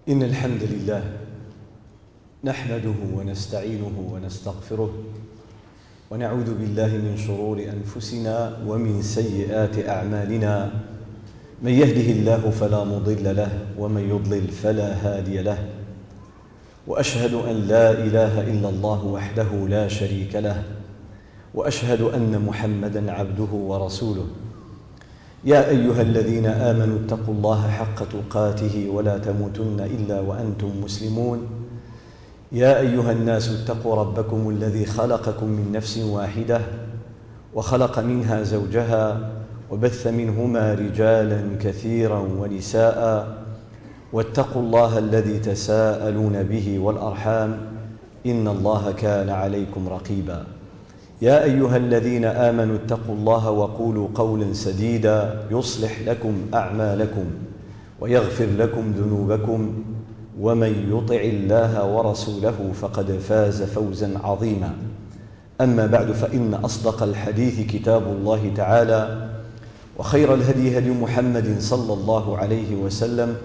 إن الحمد لله نحمده ونستعينه ونستغفره ونعوذ بالله من شرور أنفسنا ومن سيئات أعمالنا من يهده الله فلا مضل له ومن يضلل فلا هادي له وأشهد أن لا إله إلا الله وحده لا شريك له وأشهد أن محمدًا عبده ورسوله يا أيها الذين آمنوا اتقوا الله حق تقاته ولا تموتن إلا وأنتم مسلمون يا أيها الناس اتقوا ربكم الذي خلقكم من نفس واحدة وخلق منها زوجها وبث منهما رجالا كثيرا ونساء واتقوا الله الذي تساءلون به والأرحام إن الله كان عليكم رقيبا يا أيها الذين آمنوا اتقوا الله وقولوا قولا سديدا يصلح لكم أعمالكم ويغفر لكم ذنوبكم ومن يطع الله ورسوله فقد فاز فوزا عظيما أما بعد فإن أصدق الحديث كتاب الله تعالى وخير الهدي هدي محمد صلى الله عليه وسلم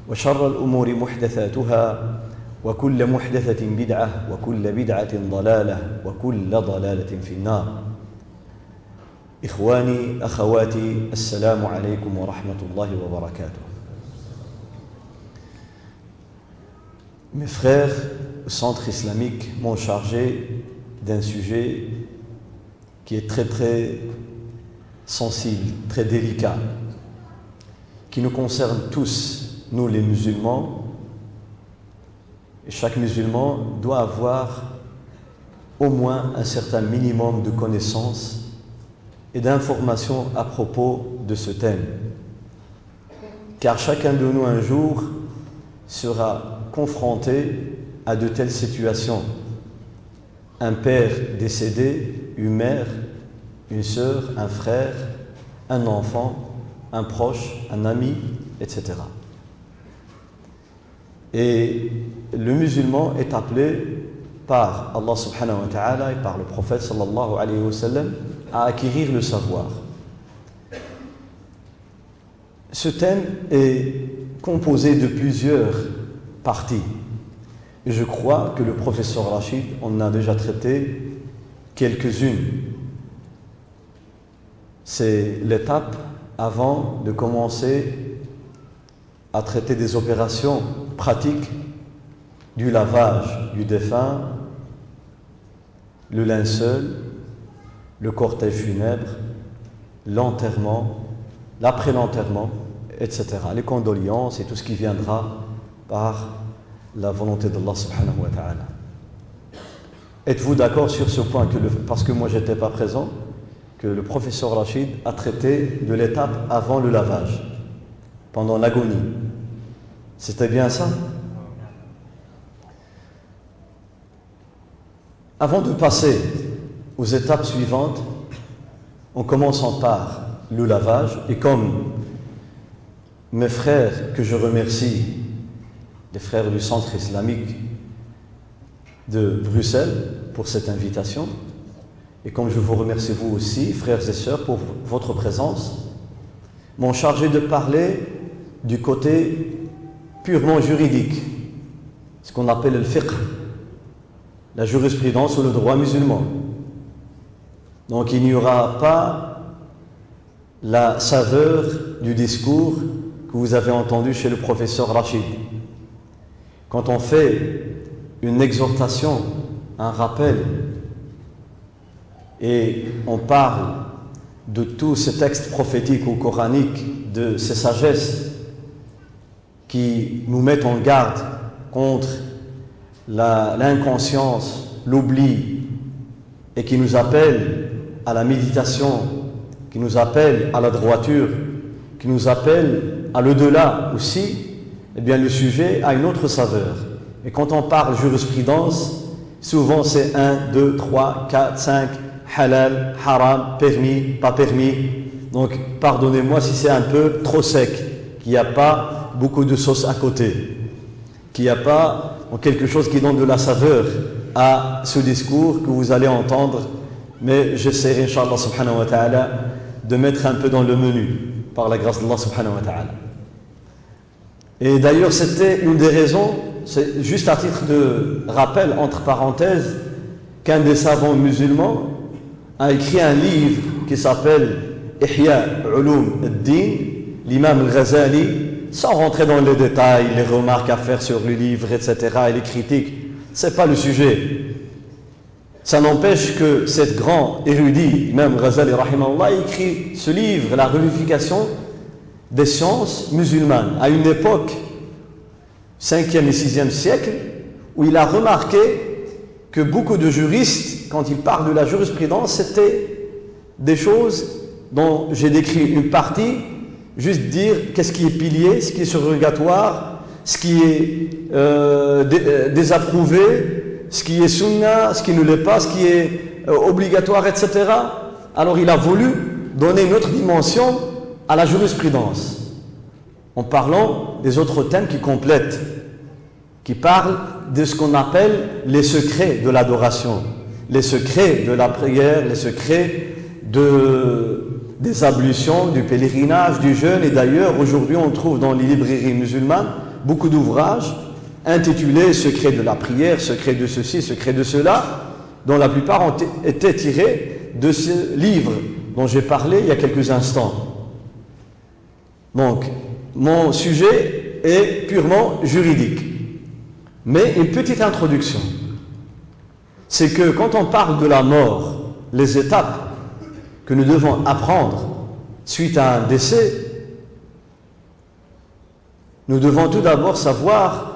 وشر الأمور محدثاتها وكل محدثة بدعة وكل بدعة ضلالة وكل ضلالة في النار إخواني أخواتي السلام عليكم ورحمة الله وبركاته. Mes frères au centre islamique m'ont chargé d'un sujet qui est très sensible, très délicat, qui nous concerne tous, nous les musulmans. Et chaque musulman doit avoir au moins un certain minimum de connaissances et d'informations à propos de ce thème. Car chacun de nous un jour sera confronté à de telles situations. Un père décédé, une mère, une sœur, un frère, un enfant, un proche, un ami, etc. Et le musulman est appelé par Allah subhanahu wa ta'ala et par le prophète sallallahu alayhi wa sallam à acquérir le savoir. Ce thème est composé de plusieurs parties. Et je crois que le professeur Rachid en a déjà traité quelques-unes. C'est l'étape avant de commencer à traiter des opérations pratiques du lavage du défunt, le linceul, le cortège funèbre, l'enterrement, l'après-l'enterrement, etc. Les condoléances et tout ce qui viendra par la volonté d'Allah subhanahu wa ta'ala. Êtes-vous d'accord sur ce point, parce que moi je n'étais pas présent, que le professeur Rachid a traité de l'étape avant le lavage, pendant l'agonie? C'était bien ça? Avant de passer aux étapes suivantes, en commençant par le lavage, et comme mes frères que je remercie, les frères du centre islamique de Bruxelles, pour cette invitation, et comme je vous remercie vous aussi, frères et sœurs, pour votre présence, m'ont chargé de parler du côté purement juridique, ce qu'on appelle le fiqh, la jurisprudence ou le droit musulman. Donc il n'y aura pas la saveur du discours que vous avez entendu chez le professeur Rachid. Quand on fait une exhortation, un rappel, et on parle de tous ces textes prophétiques ou coraniques, de ces sagesses qui nous mettent en garde contre l'inconscience, l'oubli, et qui nous appellent à la méditation, qui nous appellent à la droiture, qui nous appellent à l'au-delà aussi, eh bien le sujet a une autre saveur. Et quand on parle jurisprudence, souvent c'est 1, 2, 3, 4, 5, halal, haram, permis, pas permis. Donc pardonnez-moi si c'est un peu trop sec, qu'il n'y a pas beaucoup de sauce à côté, qu'il n'y a pas quelque chose qui donne de la saveur à ce discours que vous allez entendre, mais j'essaierai, Inch'Allah subhanahu wa ta'ala, de mettre un peu dans le menu, par la grâce d'Allah subhanahu wa ta'ala. Et d'ailleurs, c'était une des raisons, c'est juste à titre de rappel, entre parenthèses, qu'un des savants musulmans a écrit un livre qui s'appelle Ihya Ulum ad-Din, l'imam al-Ghazali, sans rentrer dans les détails, les remarques à faire sur le livre, etc., et les critiques. C'est pas le sujet. Ça n'empêche que cet grand érudit, Imam Ghazali rahimahullah, écrit ce livre, la réunification des sciences musulmanes, à une époque, 5e et 6e siècle, où il a remarqué que beaucoup de juristes, quand ils parlent de la jurisprudence, c'était des choses dont j'ai décrit une partie, juste dire qu'est-ce qui est pilier, ce qui est surrogatoire, ce qui est désapprouvé, ce qui est sunna, ce qui ne l'est pas, ce qui est obligatoire, etc. Alors il a voulu donner une autre dimension à la jurisprudence, en parlant des autres thèmes qui complètent, qui parlent de ce qu'on appelle les secrets de l'adoration, les secrets de la prière, les secrets des ablutions, du pèlerinage, du jeûne. Et d'ailleurs, aujourd'hui, on trouve dans les librairies musulmanes beaucoup d'ouvrages intitulés « Secrets de la prière »,« Secrets de ceci »,« Secrets de cela », dont la plupart ont été tirés de ce livre dont j'ai parlé il y a quelques instants. Donc, mon sujet est purement juridique. Mais une petite introduction. C'est que quand on parle de la mort, les étapes que nous devons apprendre suite à un décès, nous devons tout d'abord savoir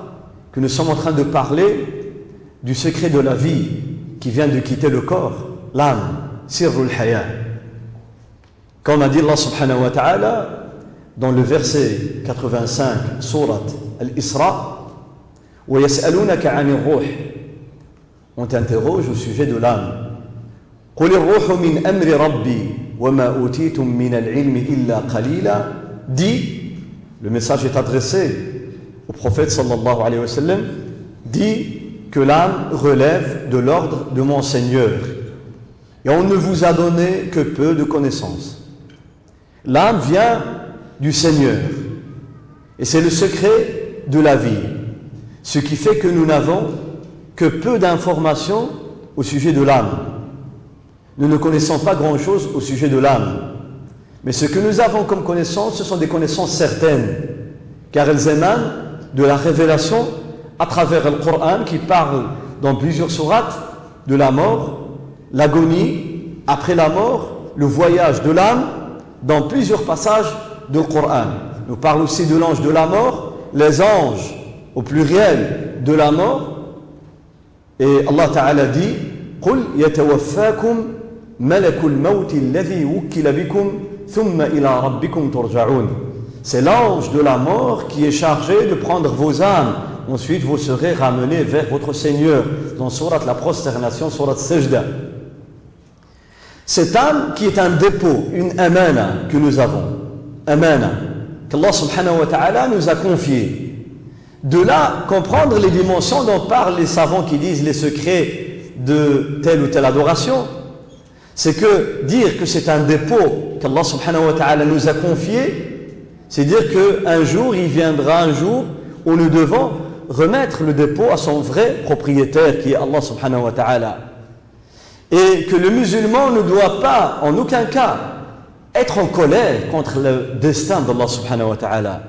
que nous sommes en train de parler du secret de la vie qui vient de quitter le corps, l'âme, sirrul haya. Comme a dit Allah subhanahu wa ta'ala dans le verset 85, sourate Al-Isra, وَيَسْأَلُونَكَ عَنِ الرُّوحِ. On t'interroge au sujet de l'âme. قُلِ الرُّوحُ مِنْ أَمْرِ رَبِّي وَمَا أُوتِيتُم مِّنَ الْعِلْمِ إِلَّا قَلِيلًا. Dit, le message est adressé au prophète sallallahu alayhi wa sallam, dit que l'âme relève de l'ordre de mon Seigneur. Et on ne vous a donné que peu de connaissances. L'âme vient du Seigneur. Et c'est le secret de la vie. Ce qui fait que nous n'avons que peu d'informations au sujet de l'âme. Nous ne connaissons pas grand-chose au sujet de l'âme. Mais ce que nous avons comme connaissances, ce sont des connaissances certaines, car elles émanent de la révélation à travers le Coran qui parle dans plusieurs sourates de la mort, l'agonie, après la mort, le voyage de l'âme, dans plusieurs passages du Coran. Nous parle aussi de l'ange de la mort, les anges au pluriel de la mort. Et Allah Ta'ala dit قُلْ يَتَوَفَّاكُمْ مَلَكُ الْمَوْتِ الَّذِي وُكِّلَ بِكُمْ ثُمَّ إِلَىٰ رَبِّكُمْ تُرْجَعُونَ. C'est l'ange de la mort qui est chargé de prendre vos âmes. Ensuite, vous serez ramenés vers votre Seigneur. Dans Sourate la prosternation, Sourate Sajda. Cette âme qui est un dépôt, une amana que nous avons, amana, qu'Allah subhanahu wa ta'ala nous a confié. De là, comprendre les dimensions dont parlent les savants qui disent les secrets de telle ou telle adoration, c'est que dire que c'est un dépôt qu'Allah subhanahu wa ta'ala nous a confié, c'est dire qu'un jour, il viendra un jour où nous devons remettre le dépôt à son vrai propriétaire qui est Allah subhanahu wa ta'ala. Et que le musulman ne doit pas, en aucun cas, être en colère contre le destin d'Allah subhanahu wa ta'ala.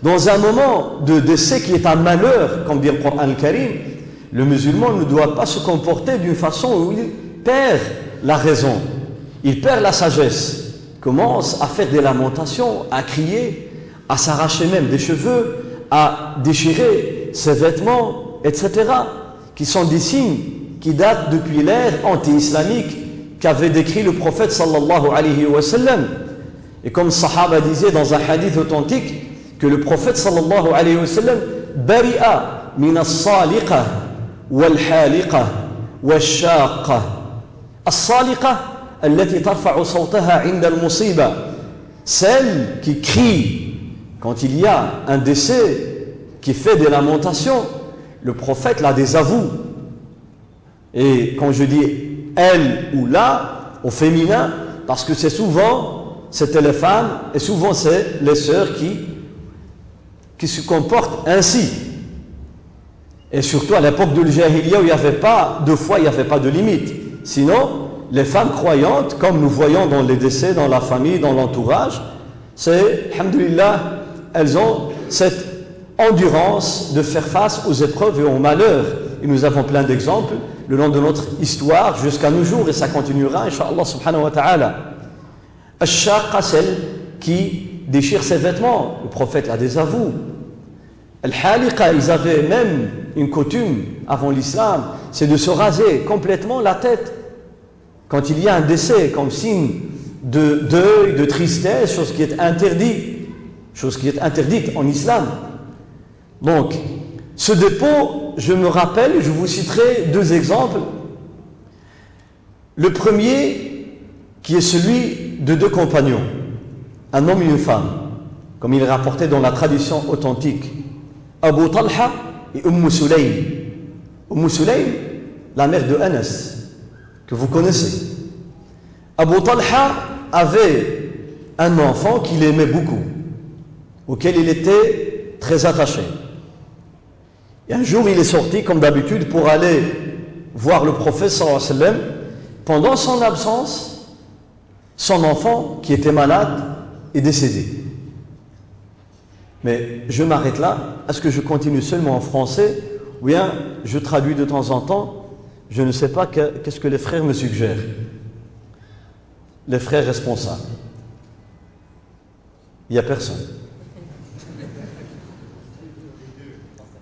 Dans un moment de décès qui est un malheur, comme dit le Coran al-Karim, le musulman ne doit pas se comporter d'une façon où il perd la raison, il perd la sagesse, commence à faire des lamentations, à crier, à s'arracher même des cheveux, à déchirer ses vêtements, etc., qui sont des signes qui datent depuis l'ère anti-islamique qu'avait décrit le prophète sallallahu alayhi wa sallam. Et comme Sahaba disait dans un hadith authentique, que le prophète sallallahu alayhi wa sallam bari'a min as-saliqa wal-haliqa wal-shaqa. As-saliqa allati tarfa'u sawtaha 'inda al-musiba, celle qui crie quand il y a un décès, qui fait des lamentations. Le prophète la désavoue. Et quand je dis elle ou la au féminin, parce que c'est souvent c'était les femmes et souvent c'est les sœurs qui qui se comportent ainsi. Et surtout à l'époque de l'Jahiliya où il n'y avait pas de foi, il n'y avait pas de limite. Sinon, les femmes croyantes, comme nous voyons dans les décès, dans la famille, dans l'entourage, c'est, alhamdoulilah, elles ont cette endurance de faire face aux épreuves et aux malheurs. Et nous avons plein d'exemples le long de notre histoire jusqu'à nos jours, et ça continuera, Inch'Allah subhanahu wa ta'ala. Ash-Shaqqa, celle qui déchire ses vêtements, le prophète la désavoue. Al-Haliqa, ils avaient même une coutume avant l'islam, c'est de se raser complètement la tête quand il y a un décès, comme signe de deuil, de tristesse, chose qui est interdite en islam. Donc, ce dépôt, je me rappelle, je vous citerai deux exemples. Le premier, qui est celui de deux compagnons, un homme et une femme, comme il est rapporté dans la tradition authentique. Abu Talha et Sulaym. Sulaym, la mère de Anas, que vous connaissez. Abu Talha avait un enfant qu'il aimait beaucoup, auquel il était très attaché. Et un jour, il est sorti, comme d'habitude, pour aller voir le prophète sallallahu alayhi wa sallam. Pendant son absence, son enfant, qui était malade, est décédé. Mais je m'arrête là. Est-ce que je continue seulement en français ou bien je traduis de temps en temps? Je ne sais pas qu'est-ce que les frères me suggèrent. Les frères responsables. Il n'y a personne.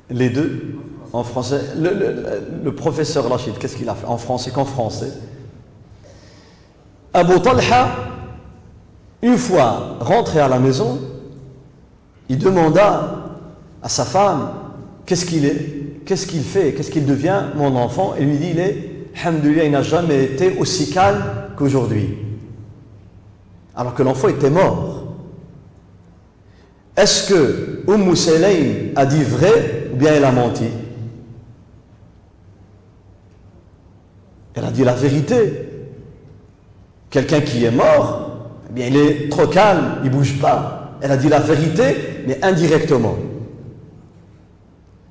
Les deux en français. Le professeur Rachid, qu'est-ce qu'il a fait en français qu'en français? Abu Talha, une fois rentré à la maison, il demanda à sa femme qu'est-ce qu'il fait, qu'est-ce qu'il devient, mon enfant. Et lui dit, alhamdoulilah, il n'a jamais été aussi calme qu'aujourd'hui. Alors que l'enfant était mort. Est-ce que Sulaym a dit vrai ou bien elle a menti? Elle a dit la vérité. Quelqu'un qui est mort, eh bien il est trop calme, il ne bouge pas. Elle a dit la vérité, mais indirectement.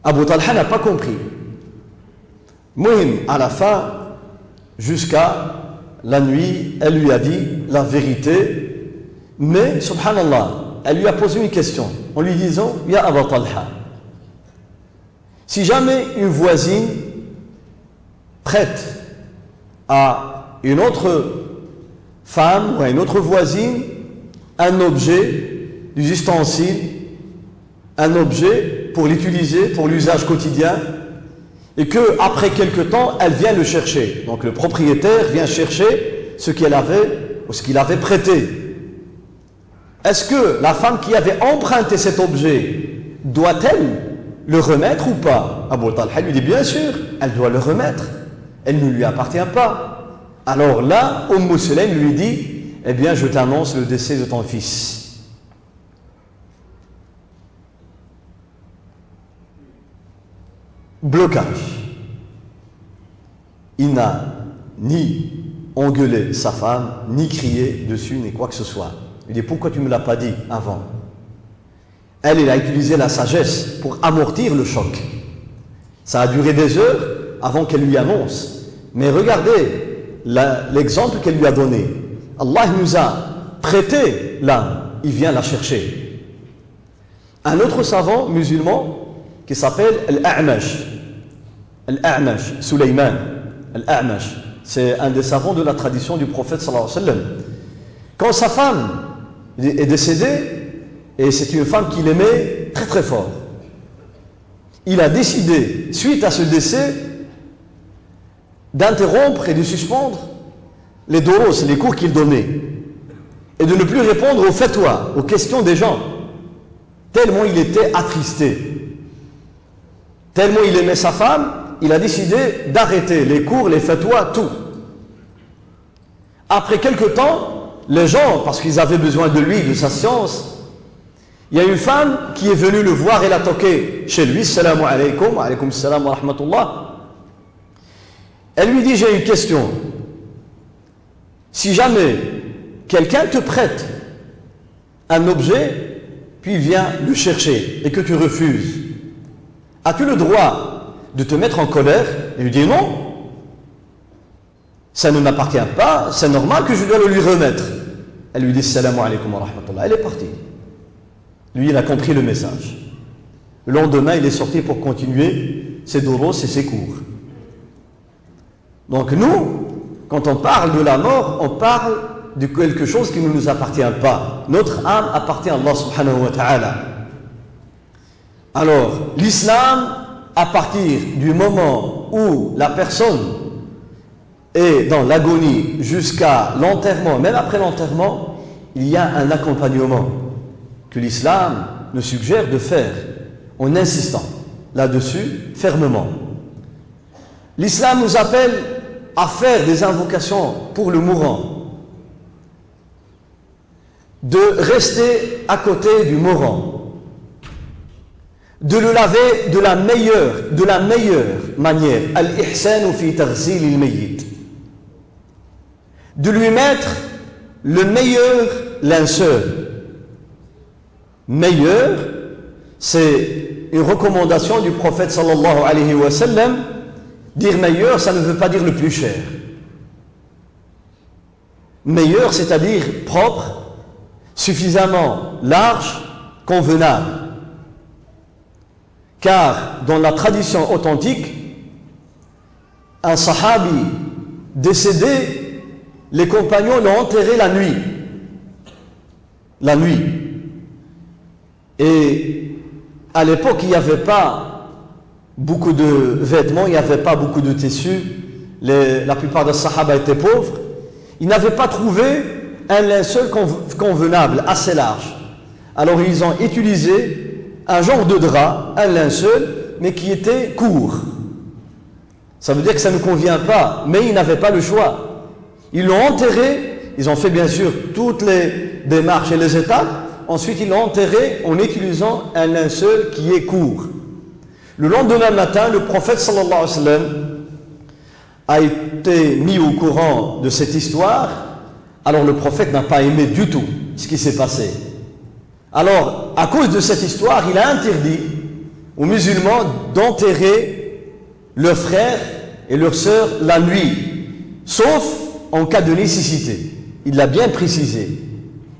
Abu Talha n'a pas compris. Muhim, à la fin, jusqu'à la nuit, elle lui a dit la vérité, mais, subhanallah, elle lui a posé une question en lui disant, Ya Abu Talha, si jamais une voisine prête à une autre femme ou à une autre voisine un objet, des ustensiles, un objet pour l'utiliser, pour l'usage quotidien, et que après quelque temps, elle vient le chercher. Donc le propriétaire vient chercher ce qu'il avait ou ce qu'il avait prêté. Est-ce que la femme qui avait emprunté cet objet doit-elle le remettre ou pas? Abu Talha lui dit bien sûr, elle doit le remettre. Elle ne lui appartient pas. Alors là, Sulaym lui dit, eh bien je t'annonce le décès de ton fils. Blocage. Il n'a ni engueulé sa femme, ni crié dessus, ni quoi que ce soit. Il dit, pourquoi tu ne me l'as pas dit avant? Elle a utilisé la sagesse pour amortir le choc. Ça a duré des heures avant qu'elle lui annonce. Mais regardez l'exemple qu'elle lui a donné. Allah nous a prêté l'âme, il vient la chercher. Un autre savant musulman qui s'appelle Al-A'mash, Sulayman Al-A'mash, c'est un des savants de la tradition du prophète sallallahu alayhi wa sallam. Quand sa femme est décédée, et c'est une femme qu'il aimait très très fort, il a décidé, suite à ce décès, d'interrompre et de suspendre les doros, les cours qu'il donnait, et de ne plus répondre aux fatwas, aux questions des gens, tellement il était attristé, tellement il aimait sa femme. Il a décidé d'arrêter les cours, les fatwas, tout. Après quelque temps, les gens, parce qu'ils avaient besoin de lui, de sa science, il y a une femme qui est venue le voir et l'a toqué chez lui. Salam alaykum, wa alaykum salam wa rahmatullah. Elle lui dit, j'ai une question. Si jamais quelqu'un te prête un objet puis il vient le chercher et que tu refuses, as-tu le droit de te mettre en colère et lui dire non, ça ne m'appartient pas, c'est normal que je dois le lui remettre. Elle lui dit salam alaykum wa rahmatullah, elle est partie. Lui, il a compris le message. Le lendemain, il est sorti pour continuer ses doros et ses cours. Donc nous, quand on parle de la mort, on parle de quelque chose qui ne nous appartient pas. Notre âme appartient à Allah subhanahu wa ta'ala. Alors, l'islam, à partir du moment où la personne est dans l'agonie jusqu'à l'enterrement, même après l'enterrement, il y a un accompagnement que l'islam nous suggère de faire en insistant là-dessus fermement. L'islam nous appelle à faire des invocations pour le mourant, de rester à côté du mourant, de le laver de la meilleure manière, al-ihsanu fi taghsil al-mayyit, de lui mettre le meilleur linceul. Meilleur, c'est une recommandation du prophète sallallahu alayhi wa sallam. Dire meilleur, ça ne veut pas dire le plus cher. Meilleur, c'est-à-dire propre, suffisamment large, convenable. Car dans la tradition authentique, un sahabi décédé, les compagnons l'ont enterré la nuit. La nuit. Et à l'époque, il n'y avait pas beaucoup de vêtements, il n'y avait pas beaucoup de tissus. La plupart des sahaba étaient pauvres. Ils n'avaient pas trouvé un linceul convenable, assez large. Alors ils ont utilisé un genre de drap, un linceul, mais qui était court. Ça veut dire que ça ne convient pas, mais ils n'avaient pas le choix. Ils l'ont enterré, ils ont fait bien sûr toutes les démarches et les étapes. Ensuite, ils l'ont enterré en utilisant un linceul qui est court. Le lendemain matin, le prophète sallallahu alayhi wa sallam a été mis au courant de cette histoire. Alors le prophète n'a pas aimé du tout ce qui s'est passé. Alors, à cause de cette histoire, il a interdit aux musulmans d'enterrer leurs frères et leurs sœurs la nuit, sauf en cas de nécessité. Il l'a bien précisé.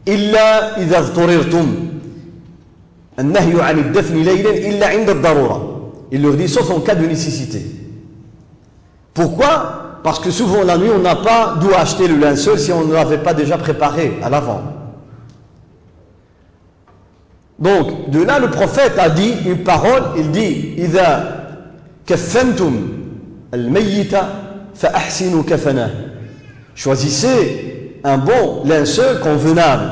إلا إذا اضطررتم النهي عن الدفن ليلا إلا عند الضرورة. Il leur dit sauf en cas de nécessité. Pourquoi? Parce que souvent la nuit on n'a pas d'où acheter le linceul si on ne l'avait pas déjà préparé à l'avant. Donc de là le prophète a dit une parole, il dit إذا كفنتم الميت فأحسنوا كفنه. Choisissez un bon linceul convenable.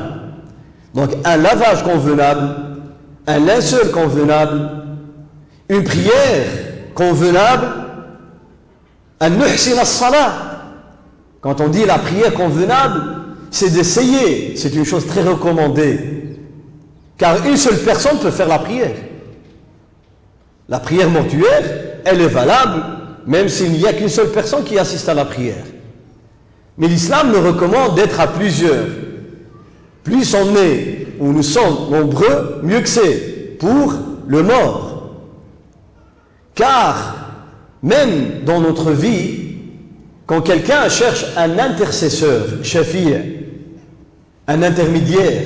Donc un lavage convenable, un linceul convenable, une prière convenable, un nuhsin as-salat. Quand on dit la prière convenable, c'est d'essayer, c'est une chose très recommandée. Car une seule personne peut faire la prière. La prière mortuaire, elle est valable, même s'il n'y a qu'une seule personne qui assiste à la prière. Mais l'islam nous recommande d'être à plusieurs. Plus on est, ou nous sommes nombreux, mieux que c'est pour le mort. Car, même dans notre vie, quand quelqu'un cherche un intercesseur, shafi', un intermédiaire,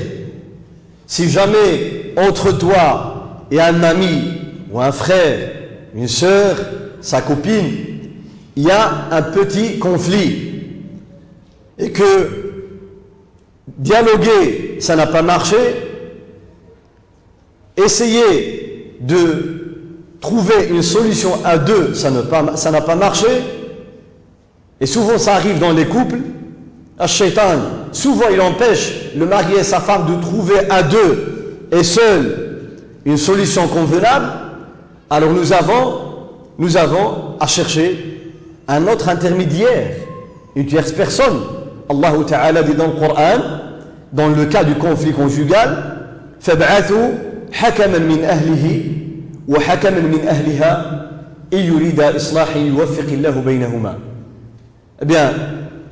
si jamais entre toi et un ami, ou un frère, une sœur, sa copine, il y a un petit conflit, et que dialoguer, ça n'a pas marché, essayer de trouver une solution à deux, ça n'a pas marché, et souvent ça arrive dans les couples, Ash-Shaytan, souvent il empêche le mari et sa femme de trouver à deux et seul une solution convenable. Alors nous avons à chercher un autre intermédiaire, une tierce personne. Allah Ta'ala dit dans le Coran, dans le cas du conflit conjugal, فَابْعَثُوا حَكَمًا مِنْ أَهْلِهِ وَحَكَمًا مِنْ أَهْلِهَا إِنْ يُرِيدَ إِصْلَاحًا يُوَفِّقِ اللَّهُ بَيْنَهُمَا. Eh bien,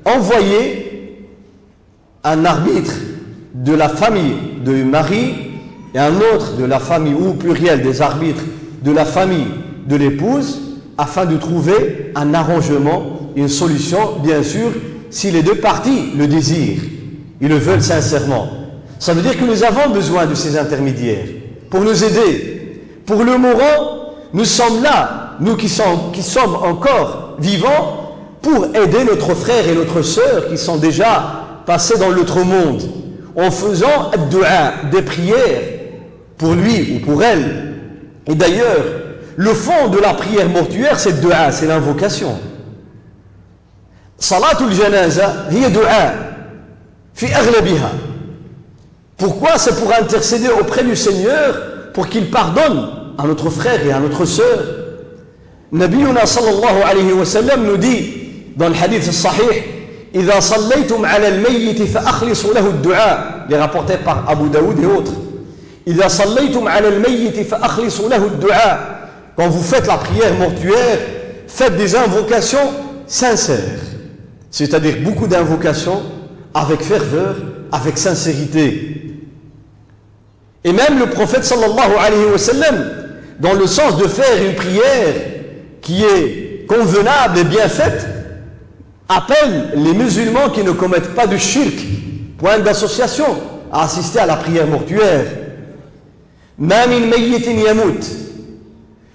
envoyez un arbitre de la famille du mari et un autre de la famille, ou pluriel des arbitres de la famille de l'épouse, afin de trouver un arrangement, une solution, bien sûr, si les deux parties le désirent, ils le veulent sincèrement. Ça veut dire que nous avons besoin de ces intermédiaires pour nous aider. Pour le mourant, nous sommes là, nous qui sommes encore vivants, pour aider notre frère et notre sœur qui sont déjà passés dans l'autre monde, en faisant des prières pour lui ou pour elle. Et d'ailleurs, le fond de la prière mortuaire, c'est dua, c'est l'invocation. Salatul janaza, hiya dua, fi aghlabiha. Pourquoi? C'est pour intercéder auprès du Seigneur pour qu'il pardonne à notre frère et à notre sœur. Nabiyuna sallallahu alayhi wa sallam nous dit dans le hadith sahih, إذا صليتم على الميت فأخلصوا له الدعاء, les rapportés par Abu Daoud et autres. إذا صليتم على الميت فأخلصوا له الدعاء. Quand vous faites la prière mortuaire, faites des invocations sincères, c'est-à-dire beaucoup d'invocations avec ferveur, avec sincérité. Et même le prophète sallallahu alayhi wa sallam, dans le sens de faire une prière qui est convenable et bien faite, appelle les musulmans qui ne commettent pas de shirk, point d'association, à assister à la prière mortuaire. Ma min mayyitin yamut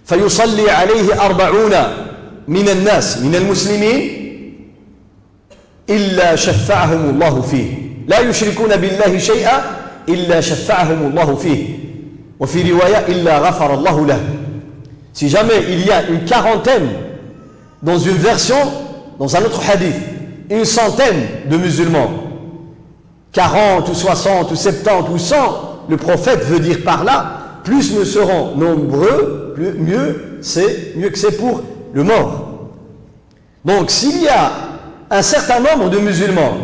فيصلي عليه 40 من الناس من المسلمين إلا شفعهم الله فيه لا يشركون بالله شيئا إلا شفعهم الله فيه وفي رواية إلا غفر الله له. Si jamais il y a une quarantaine dans une version, dans un autre hadith, une centaine de musulmans, 40 ou 60 ou 70 ou 100, le prophète veut dire par là, plus nous serons nombreux, mieux que c'est pour le mort. Donc s'il y a un certain nombre de musulmans,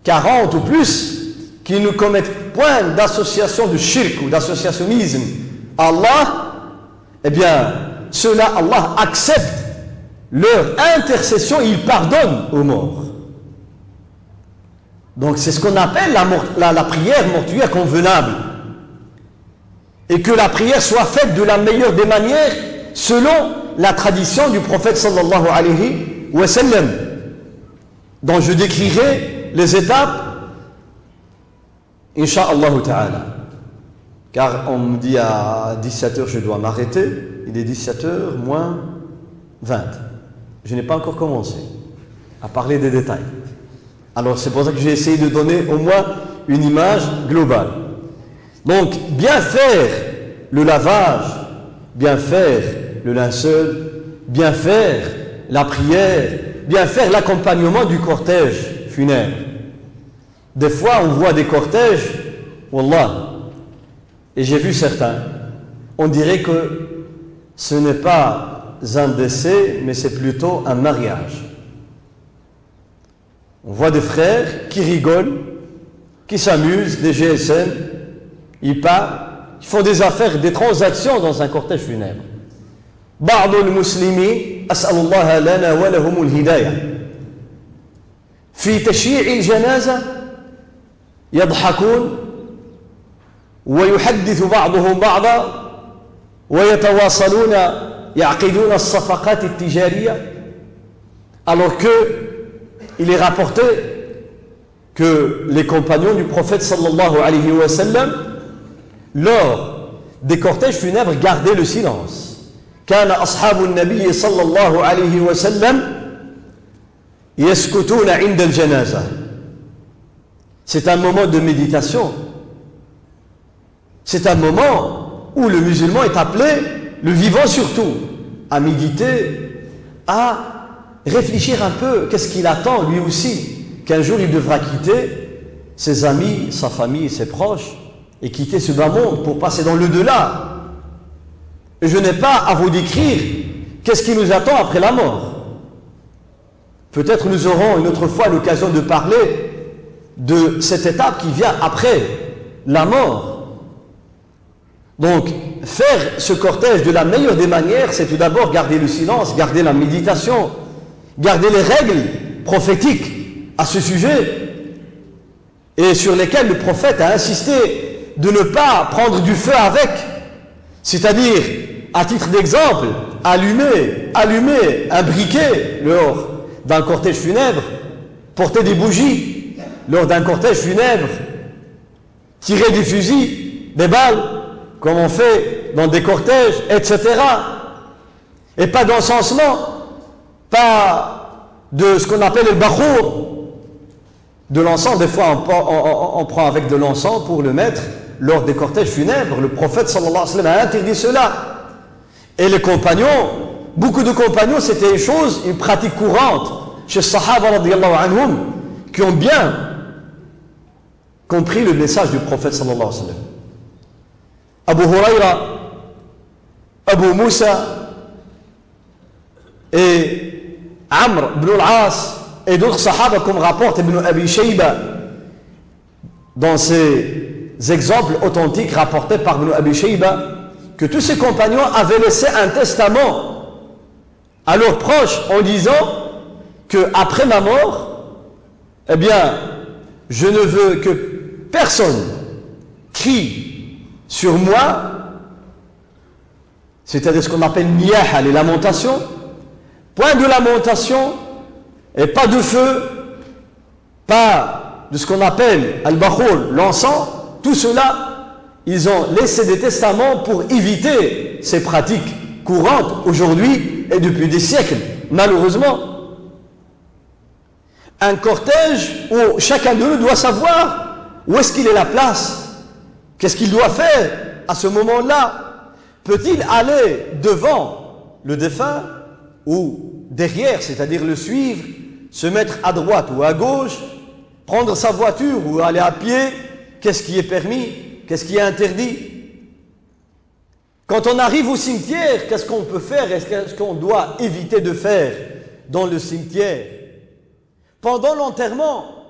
40 ou plus, qui ne commettent point d'association de shirk ou d'associationnisme à Allah, eh bien ceux-là, Allah accepte leur intercession et il pardonne aux morts. Donc c'est ce qu'on appelle la prière mortuaire convenable. Et que la prière soit faite de la meilleure des manières selon la tradition du prophète sallallahu alayhi wa sallam, dont je décrirai les étapes incha'Allah ta'ala. Car on me dit à 17h je dois m'arrêter, il est 17h moins 20. Je n'ai pas encore commencé à parler des détails. Alors c'est pour ça que j'ai essayé de donner au moins une image globale. Donc, bien faire le lavage, bien faire le linceul, bien faire la prière, bien faire l'accompagnement du cortège funèbre. Des fois, on voit des cortèges, wallah, et j'ai vu certains, on dirait que ce n'est pas un décès, mais c'est plutôt un mariage. On voit des frères qui rigolent, qui s'amusent, des GSM, ils parlent, ils font des affaires, des transactions dans un cortège funèbre. بعض المسلمين أسأل الله لنا ولهم الهداية في تشييع الجنازة يضحكون ويحدث بعضهم بعضا ويتواصلون يعقدون الصفقات التجارية alors que il est rapporté que les compagnons du prophète sallallahu alayhi wa sallam lors des cortèges funèbres gardaient le silence. كان أصحاب النبي صلى الله عليه وسلم يسكتون عند الجنازة. C'est un moment de méditation. C'est un moment où le musulman est appelé, le vivant surtout, à méditer, à réfléchir un peu, qu'est-ce qu'il attend lui aussi, qu'un jour il devra quitter ses amis, sa famille, ses proches, et quitter ce bas monde pour passer dans le delà. Et je n'ai pas à vous décrire qu'est-ce qui nous attend après la mort. Peut-être nous aurons une autre fois l'occasion de parler de cette étape qui vient après la mort. Donc, faire ce cortège de la meilleure des manières, c'est tout d'abord garder le silence, garder la méditation, garder les règles prophétiques à ce sujet et sur lesquelles le prophète a insisté de ne pas prendre du feu avec. C'est-à-dire, à titre d'exemple, allumer un briquet lors d'un cortège funèbre, porter des bougies lors d'un cortège funèbre, tirer des fusils, des balles, comme on fait dans des cortèges, etc. Et pas d'encensement, pas de ce qu'on appelle le bakhour, de l'encens. Des fois on prend avec de l'encens pour le mettre lors des cortèges funèbres. Le prophète sallallahu alayhi wa sallam a interdit cela. Et les compagnons, beaucoup de compagnons, c'était une pratique courante chez les Sahaba radiyallahu anhum, qui ont bien compris le message du prophète sallallahu alayhi wa sallam. Abu Huraira, Abu Moussa et Amr ibn al-As et d'autres Sahaba, comme rapporte Ibn Abi Shayba dans ces exemples authentiques rapportés par Ibn Abi Shayba, que tous ces compagnons avaient laissé un testament à leurs proches en disant que après ma mort, eh bien, je ne veux que personne crie sur moi, c'est-à-dire ce qu'on appelle niyaha, les lamentations, point de lamentation et pas de feu, pas de ce qu'on appelle al-bakhul, l'encens. Tout cela, ils ont laissé des testaments pour éviter ces pratiques courantes aujourd'hui et depuis des siècles, malheureusement. Un cortège où chacun de nous doit savoir où est-ce qu'il est la place, qu'est-ce qu'il doit faire à ce moment-là. Peut-il aller devant le défunt ou derrière, c'est-à-dire le suivre, se mettre à droite ou à gauche, prendre sa voiture ou aller à pied? Qu'est-ce qui est permis? Qu'est-ce qui est interdit? Quand on arrive au cimetière, qu'est-ce qu'on peut faire? Qu'est-ce qu'on doit éviter de faire dans le cimetière? Pendant l'enterrement,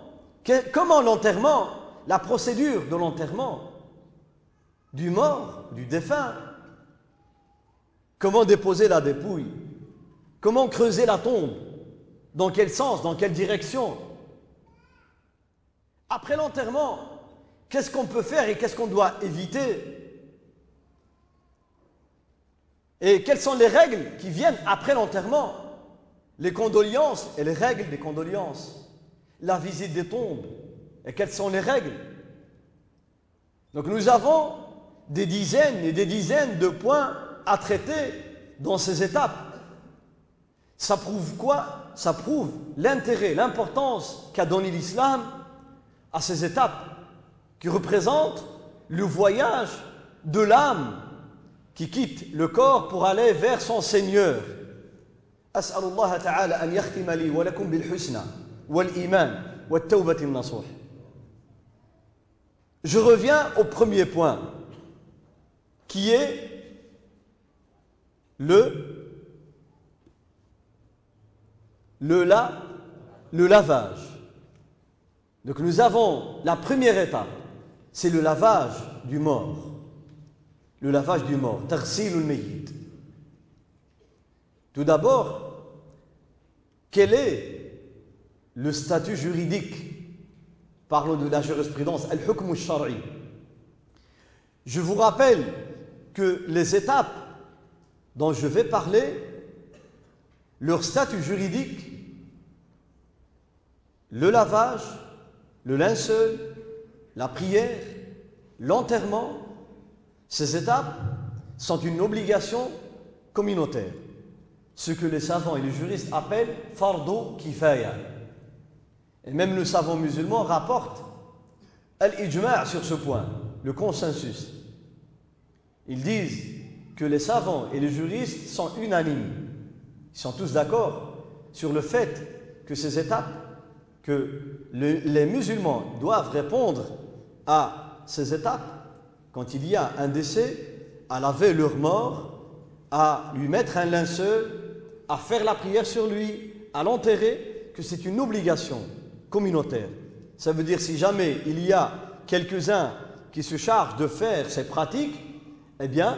comment l'enterrement, la procédure de l'enterrement du mort, du défunt? Comment déposer la dépouille? Comment creuser la tombe? Dans quel sens? Dans quelle direction? Après l'enterrement, qu'est-ce qu'on peut faire et qu'est-ce qu'on doit éviter? Et quelles sont les règles qui viennent après l'enterrement? Les condoléances et les règles des condoléances. La visite des tombes. Et quelles sont les règles? Donc nous avons des dizaines et des dizaines de points à traiter dans ces étapes. Ça prouve quoi? Ça prouve l'intérêt, l'importance qu'a donné l'islam à ces étapes qui représentent le voyage de l'âme qui quitte le corps pour aller vers son Seigneur. أسأل الله تعالى أن يختم لي ولكم بالحسنى والإيمان والتوبة النصوح. Je reviens au premier point qui est le lavage. Donc nous avons la première étape, c'est le lavage du mort. Le lavage du mort, taghsilul mayyit. Tout d'abord, quel est le statut juridique? Parlons de la jurisprudence, al-hukm al-shar'i. Je vous rappelle que les étapes dont je vais parler, leur statut juridique, le lavage, le linceul, la prière, l'enterrement, ces étapes sont une obligation communautaire. Ce que les savants et les juristes appellent fardu kifaya. Et même le savant musulman rapporte al-ijma' sur ce point, le consensus. Ils disent que les savants et les juristes sont unanimes. Ils sont tous d'accord sur le fait que ces étapes, que les musulmans doivent répondre à ces étapes quand il y a un décès, à laver leur mort, à lui mettre un linceul, à faire la prière sur lui, à l'enterrer, que c'est une obligation communautaire. Ça veut dire si jamais il y a quelques-uns qui se chargent de faire ces pratiques, eh bien,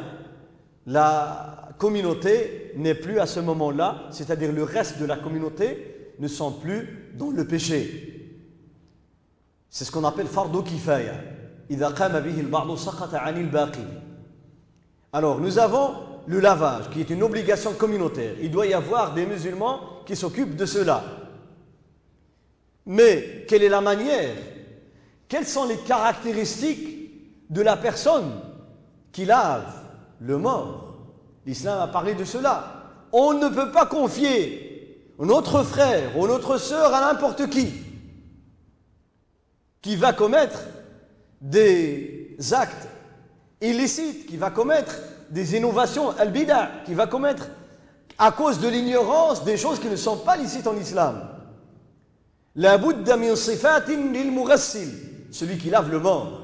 la communauté n'est plus à ce moment-là, c'est-à-dire le reste de la communauté ne sont plus dans le péché. C'est ce qu'on appelle fardu kifaya. إذا قام به البعض سقط عن الباقي. Alors, nous avons le lavage, qui est une obligation communautaire. Il doit y avoir des musulmans qui s'occupent de cela. Mais, quelle est la manière? Quelles sont les caractéristiques de la personne qui lave le mort? L'islam a parlé de cela. On ne peut pas confier notre frère ou notre sœur à n'importe qui va commettre des actes illicite, qui va commettre des innovations, al-bida, qui va commettre à cause de l'ignorance des choses qui ne sont pas licites en islam. La budda min sifatin lil mughassil, celui qui lave le mort,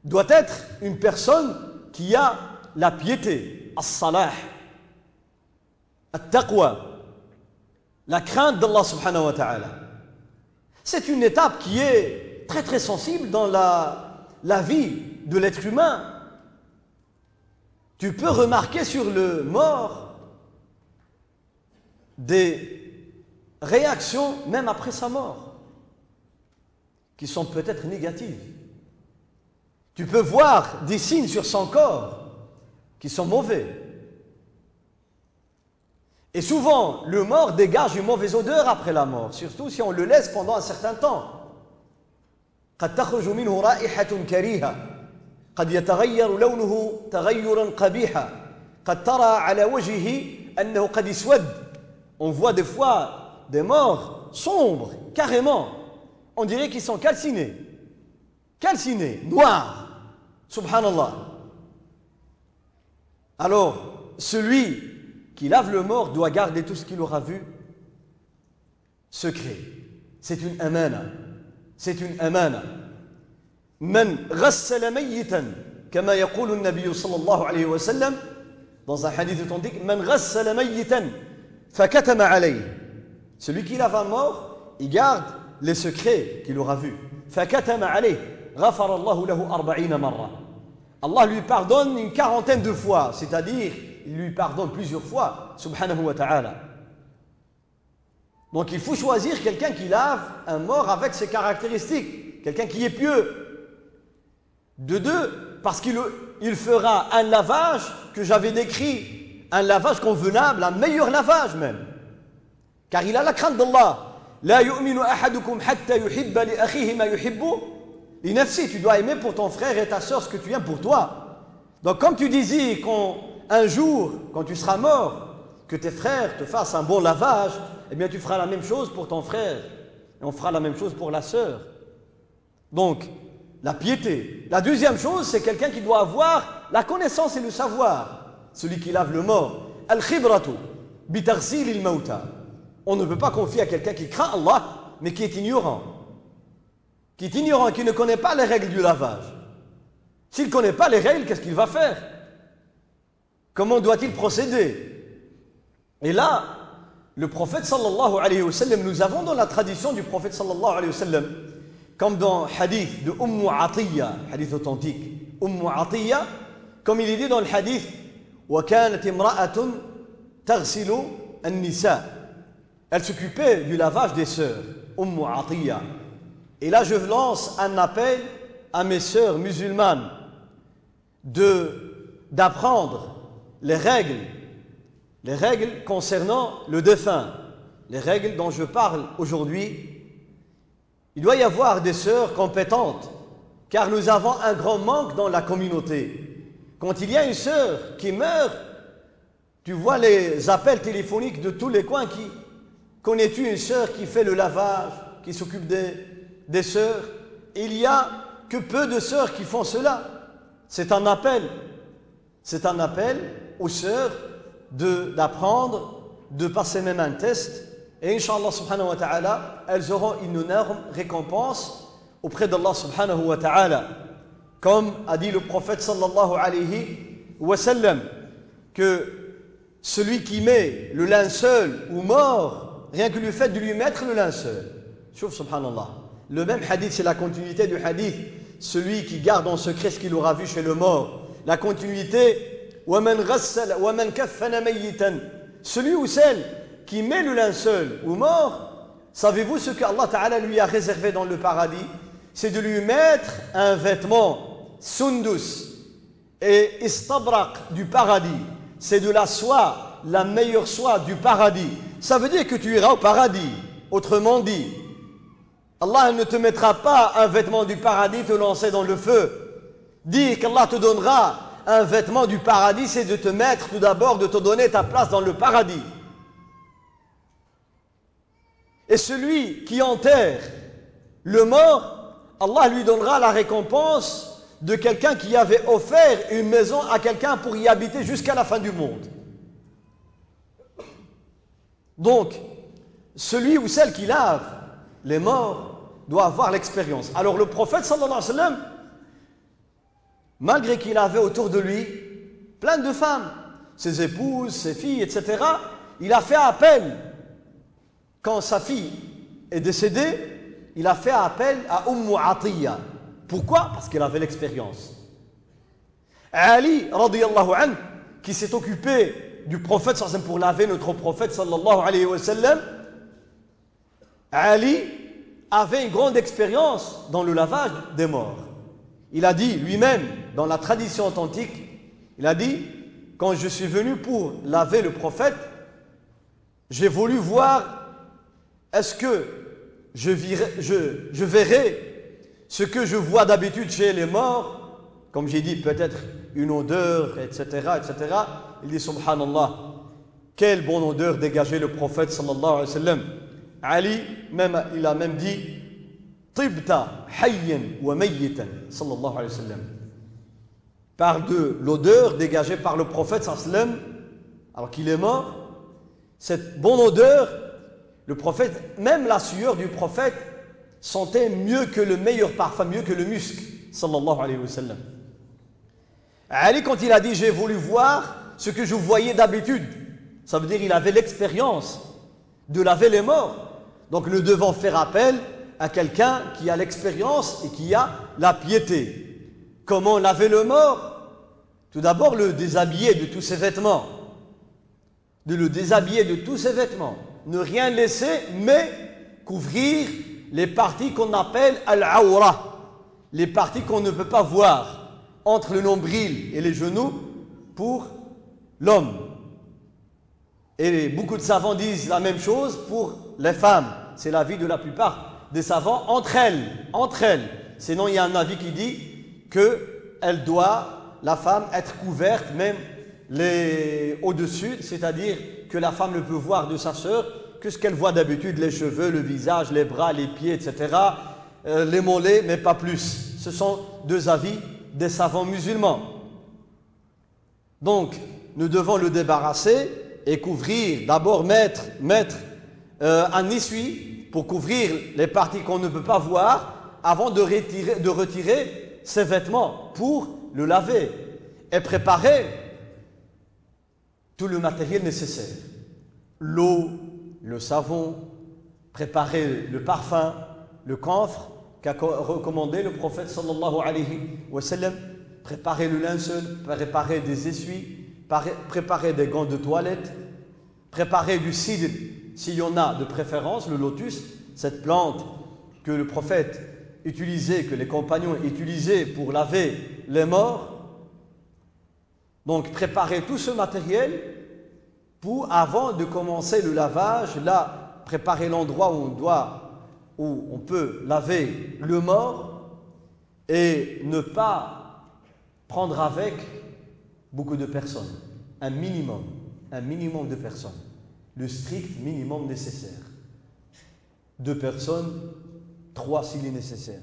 doit être une personne qui a la piété, as-salah, at-taqwa, la crainte d'Allah subhanahu wa ta'ala. C'est une étape qui est très très sensible dans la vie de l'être humain. Tu peux remarquer sur le mort des réactions même après sa mort qui sont peut-être négatives. Tu peux voir des signes sur son corps qui sont mauvais. Et souvent, le mort dégage une mauvaise odeur après la mort, surtout si on le laisse pendant un certain temps. قد تخرج منه رائحة كريهة قد يتغير لونه تغيرا قبيحا قد ترى على وجهه أنه قد يسود. On voit des fois des morts sombres, carrément. On dirait qu'ils sont calcinés, noirs. Subhanallah. Alors, celui qui lave le mort doit garder tout ce qu'il aura vu secret. C'est une amana. C'est une amana. من غسل ميتا كما يقول النبي صلى الله عليه وسلم dans un hadith authentique من غسل ميتا فكتم عليه. Celui qui lave un mort, il garde les secrets qu'il aura vus. فكتم عليه غفر الله له 40 مرة. Allah lui pardonne une quarantaine de fois, c'est-à-dire il lui pardonne plusieurs fois, subhanahu wa ta'ala. Donc il faut choisir quelqu'un qui lave un mort avec ses caractéristiques, quelqu'un qui est pieux. De deux, parce qu'il fera un lavage que j'avais décrit, un lavage convenable, un meilleur lavage même. Car il a la crainte d'Allah. La yu'minu ahadukum hatta yuhibba li akhihi ma yuhibbu li nafsi. Tu dois aimer pour ton frère et ta sœur ce que tu aimes pour toi. Donc comme tu disais qu'un jour, quand tu seras mort, que tes frères te fassent un bon lavage, eh bien tu feras la même chose pour ton frère. Et on fera la même chose pour la sœur. Donc, la piété. La deuxième chose, c'est quelqu'un qui doit avoir la connaissance et le savoir. Celui qui lave le mort. Al-khibratu bi taghsil al-mauta. On ne peut pas confier à quelqu'un qui craint Allah, mais qui est ignorant. Qui ne connaît pas les règles du lavage. S'il ne connaît pas les règles, qu'est-ce qu'il va faire? Comment doit-il procéder? Et là, le prophète sallallahu alayhi wa sallam, nous avons dans la tradition du prophète sallallahu alayhi wa sallam, comme dans le hadith de Atiyya, hadith authentique, Atiyya, comme il est dit dans le hadith, وَكَانَتْ إِمْرَأَةٌ تَغْسِلُ النِّسَاء. Elle s'occupait du lavage des sœurs, Atiyya. Et là, je lance un appel à mes sœurs musulmanes d'apprendre les règles concernant le défunt, les règles dont je parle aujourd'hui. Il doit y avoir des sœurs compétentes, car nous avons un grand manque dans la communauté. Quand il y a une sœur qui meurt, tu vois les appels téléphoniques de tous les coins qui... Connais-tu une sœur qui fait le lavage, qui s'occupe des sœurs? Il y a que peu de sœurs qui font cela. C'est un appel aux sœurs d'apprendre, de passer même un test. Et Inch'Allah subhanahu wa ta'ala, elles auront une énorme récompense auprès d'Allah subhanahu wa ta'ala. Comme a dit le prophète sallallahu alayhi wa sallam, que celui qui met le linceul ou mort, rien que le fait de lui mettre le linceul, chouf subhanallah. Le même hadith, c'est la continuité du hadith, celui qui garde en secret ce qu'il aura vu chez le mort. La continuité, وَمَنْ غَسَّلَ وَمَنْ كَفَّنَ مَيِّتًا. Celui ou celle qui met le linceul ou mort, savez-vous ce qu'Allah Ta'ala lui a réservé dans le paradis? c'est de lui mettre un vêtement sundus et istabraq du paradis. C'est de la soie, la meilleure soie du paradis. Ça veut dire que tu iras au paradis. Autrement dit, Allah ne te mettra pas un vêtement du paradis te lancer dans le feu. Dire qu'Allah te donnera un vêtement du paradis, c'est de te mettre tout d'abord, de te donner ta place dans le paradis. Et celui qui enterre le mort, Allah lui donnera la récompense de quelqu'un qui avait offert une maison à quelqu'un pour y habiter jusqu'à la fin du monde. Donc, celui ou celle qui lave les morts doit avoir l'expérience. Alors le prophète sallallahu alayhi wa sallam, malgré qu'il avait autour de lui plein de femmes, ses épouses, ses filles, etc., il a fait appel. Quand sa fille est décédée, il a fait appel à Atiyya. Pourquoi? Parce qu'elle avait l'expérience. Ali, radiyallahu anhu, qui s'est occupé du prophète sallallahu alayhi wa sallam pour laver notre prophète sallallahu alayhi wa sallam, Ali avait une grande expérience dans le lavage des morts. Il a dit lui-même, dans la tradition authentique, il a dit, quand je suis venu pour laver le prophète, j'ai voulu voir, est-ce que je verrai ce que je vois d'habitude chez les morts, comme j'ai dit, peut-être une odeur, etc., etc. Il dit, subhanallah, quelle bonne odeur dégageait le prophète sallallahu alayhi wa sallam. Ali, il a même dit, Tibta hayyan wa mayyitan, sallallahu alayhi wa sallam. Parle de l'odeur dégagée par le prophète sallallahu alayhi wa sallam, alors qu'il est mort. Cette bonne odeur, le prophète, même la sueur du prophète, sentait mieux que le meilleur parfum, mieux que le musc, sallallahu alayhi wa sallam. Ali, quand il a dit, j'ai voulu voir ce que je voyais d'habitude, ça veut dire qu'il avait l'expérience de laver les morts. Donc nous devons faire appel à quelqu'un qui a l'expérience et qui a la piété. Comment laver le mort? Tout d'abord, le déshabiller de tous ses vêtements. De le déshabiller de tous ses vêtements. Ne rien laisser, mais couvrir les parties qu'on appelle al-awra. Les parties qu'on ne peut pas voir entre le nombril et les genoux pour l'homme. Et beaucoup de savants disent la même chose pour les femmes. C'est l'avis de la plupart des savants entre elles. Sinon, il y a un avis qui dit que la femme, être couverte même au-dessus, c'est-à-dire que la femme ne peut voir de sa sœur que ce qu'elle voit d'habitude, les cheveux, le visage, les bras, les pieds, etc., les mollets, mais pas plus. Ce sont deux avis des savants musulmans. Donc, nous devons le débarrasser et couvrir, d'abord mettre un essuie pour couvrir les parties qu'on ne peut pas voir avant de retirer ses vêtements pour le laver et préparer tout le matériel nécessaire. L'eau, le savon, préparer le parfum, le camphre qu'a recommandé le prophète sallallahu alayhi wa sallam, préparer le linceul, préparer des essuies, préparer des gants de toilette, préparer du cidre, s'il y en a de préférence, le lotus, cette plante que le prophète utilisait, que les compagnons utilisaient pour laver les morts. Donc préparer tout ce matériel avant de commencer le lavage, là, préparer l'endroit où on peut laver le mort et ne pas prendre avec beaucoup de personnes, un minimum de personnes, le strict minimum nécessaire. 2 personnes, 3 s'il est nécessaire.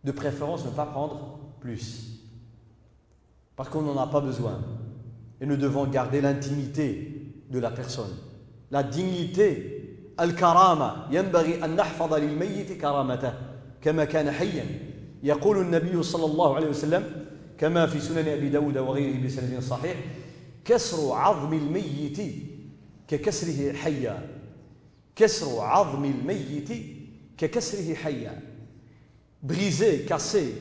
De préférence, ne pas prendre plus, parce qu'on n'en a pas besoin. Et nous devons garder l'intimité de la personne, la dignité, al-karama. ينبغي أن نحفظ للميت كرامته كما كان حيا. يقول النبي صلى الله عليه وسلم كما في سنن أبي داود وغيره بسند صحيح: كسر عظم الميت ككسره حيا. كسر عظم الميت ككسره حيا. Briser, casser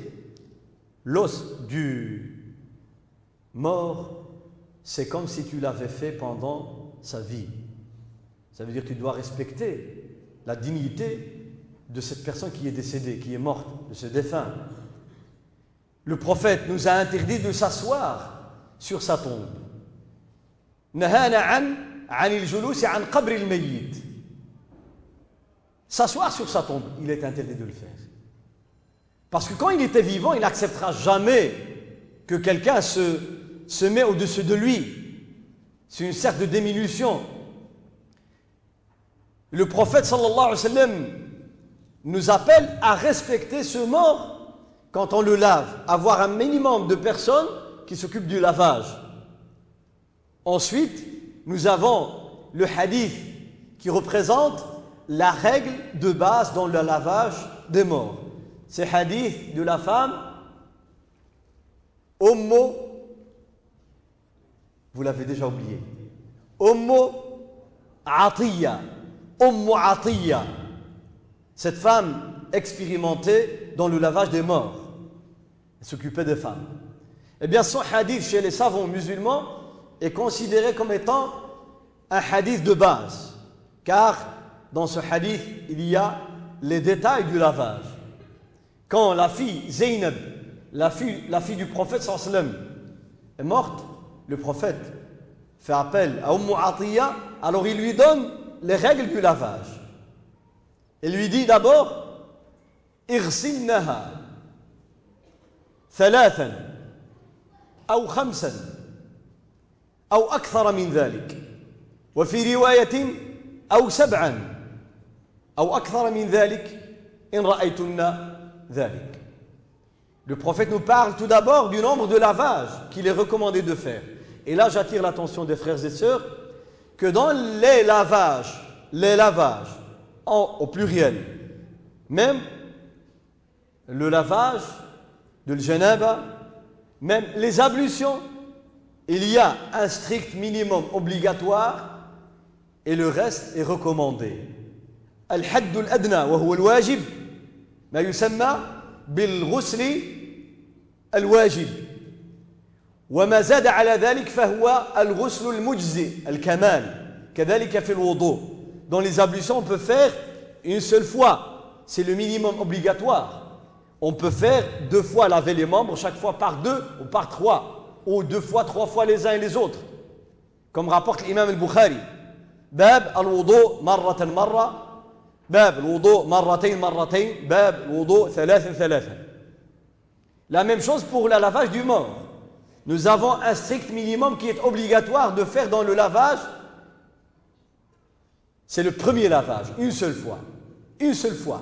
l'os du mort, c'est comme si tu l'avais fait pendant sa vie. Ça veut dire que tu dois respecter la dignité de cette personne qui est décédée, qui est morte, de ce défunt. Le prophète nous a interdit de s'asseoir sur sa tombe. Nahana an al-julus an qabr al-mayyit. S'asseoir sur sa tombe, il est interdit de le faire. Parce que quand il était vivant, il n'acceptera jamais que quelqu'un se met au-dessus de lui. C'est une sorte de diminution. Le prophète sallallahu alayhi wa sallam nous appelle à respecter ce mort quand on le lave, avoir un minimum de personnes qui s'occupent du lavage. Ensuite, nous avons le hadith qui représente la règle de base dans le lavage des morts. C'est hadith de la femme Ummu, vous l'avez déjà oublié, Ummu Atiyya. Ummu Atiyya, cette femme expérimentée dans le lavage des morts. Elle s'occupait des femmes. Eh bien, son hadith chez les savants musulmans est considéré comme étant un hadith de base, car dans ce hadith, il y a les détails du lavage. Quand la fille Zaynab, la fille du prophète sallallahu alayhi wa sallam, est morte, le prophète fait appel à Ummu Atiyya, alors il lui donne les règles du lavage. Il lui dit d'abord اغسلنها ثلاثا أو خمسا أو أكثر من ذلك وفي رواية أو سبعا أو أكثر من ذلك إن رأيتن ذلك. Le prophète nous parle tout d'abord du nombre de lavages qu'il est recommandé de faire. Et là, j'attire l'attention des frères et sœurs que dans les lavages au pluriel, même le lavage de l'janaba, même les ablutions, il y a un strict minimum obligatoire et le reste est recommandé. Al-hadd al-adna wa huwa al-wajib ma yusamma bil-ghusl al-wajib. وما زاد على ذلك فهو الغسل المجزي الكمال كذلك في الوضوء. Dans les ablutions, on peut faire une seule fois, c'est le minimum obligatoire. On peut faire 2 fois laver les membres, chaque fois par 2 ou par 3, ou 2 fois, 3 fois les uns et les autres, comme rapporte l'imam al-Bukhari. باب الوضوء مرة مرة باب الوضوء مرتين مرتين باب الوضوء ثلاثا ثلاثا. La même chose pour le lavage du mort. Nous avons un strict minimum qui est obligatoire de faire dans le lavage. C'est le premier lavage, une seule fois. Une seule fois.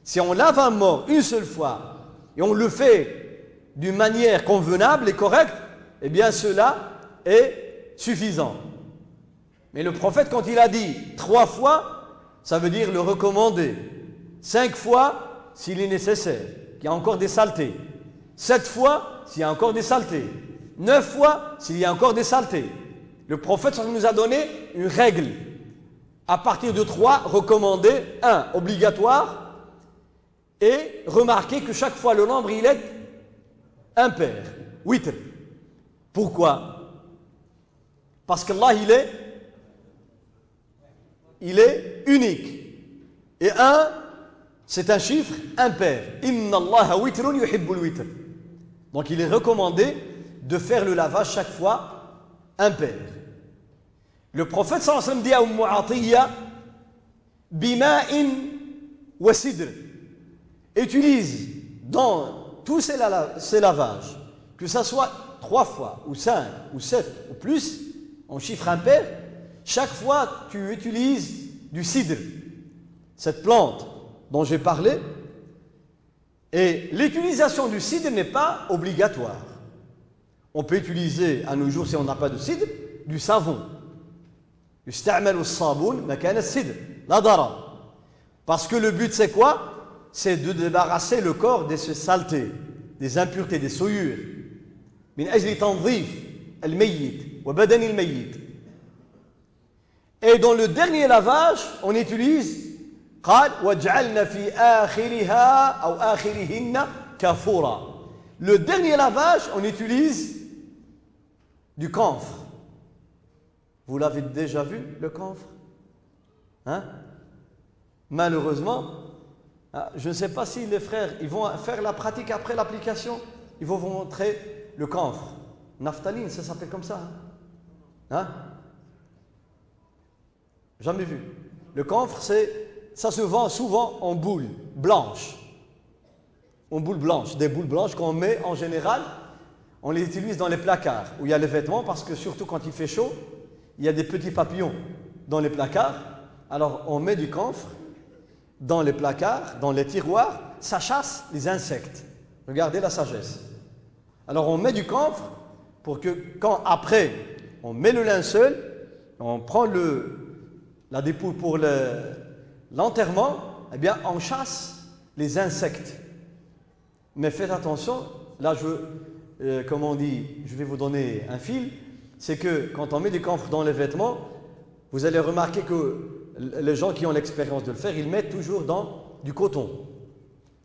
Si on lave un mort une seule fois et on le fait d'une manière convenable et correcte, eh bien cela est suffisant. Mais le prophète, quand il a dit 3 fois, ça veut dire le recommander. 5 fois, s'il est nécessaire, qu'il y a encore des saletés. 7 fois, s'il y a encore des saletés. 9 fois, s'il y a encore des saletés. Le prophète nous a donné une règle. À partir de 3, recommandé, 1, obligatoire. Et remarquez que chaque fois, le nombre, il est impair. 8. Pourquoi? Parce qu'Allah, il est unique. Et 1, c'est un chiffre impair. Inna Allaha witrun yuhibbul witr. Donc il est recommandé de faire le lavage chaque fois impair. Le prophète sallallahu alayhi wa sallam dit à Ummu Atiyya bima'in wa sidr. Utilise dans tous ces lavages, que ce soit 3 fois, ou 5, ou 7, ou plus, en chiffre impair, chaque fois tu utilises du sidr, cette plante dont j'ai parlé. Et l'utilisation du cidre n'est pas obligatoire. On peut utiliser à nos jours, si on n'a pas de cidre, du savon. Parce que le but c'est quoi? C'est de débarrasser le corps de ces saletés, des impuretés, des souillures. Et dans le dernier lavage, on utilise قال وجعلنا في آخرها أو آخرهن كافورا. Le dernier lavage, on utilise du camphre. Vous l'avez déjà vu, le camphre? Hein? Malheureusement, Ah, je ne sais pas si les frères, ils vont faire la pratique après l'application. Ils vont vous montrer le camphre. Naphtaline, ça s'appelle comme ça. Hein? Jamais vu. Le camphre, ça se vend souvent en boules blanches. En boules blanches. Des boules blanches qu'on met en général, on les utilise dans les placards où il y a les vêtements parce que surtout quand il fait chaud, il y a des petits papillons dans les placards. Alors on met du camphre dans les placards, dans les tiroirs, ça chasse les insectes. Regardez la sagesse. Alors on met du camphre pour que quand après on met le linceul, on prend la dépouille pour l'enterrement, eh bien on chasse les insectes. Mais faites attention, là comme on dit, je vais vous donner un fil, c'est que quand on met du camphre dans les vêtements, vous allez remarquer que les gens qui ont l'expérience de le faire, ils mettent toujours dans du coton.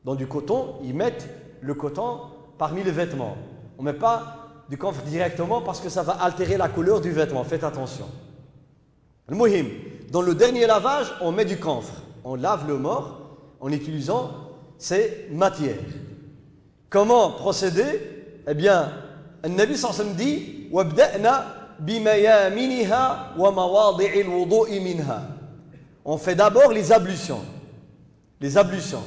Dans du coton, ils mettent le coton parmi les vêtements. On ne met pas du camphre directement parce que ça va altérer la couleur du vêtement. Faites attention. Le muhim, dans le dernier lavage, on met du camphre. On lave le mort en utilisant ces matières. Comment procéder? Eh bien, le Nabi sallallahu alayhi wa sallam dit وَابْدَأْنَا بِمَيَامِنِهَا وَمَوَاضِعِ الْوُضُوءِ مِنْهَا. On fait d'abord les ablutions. Les ablutions.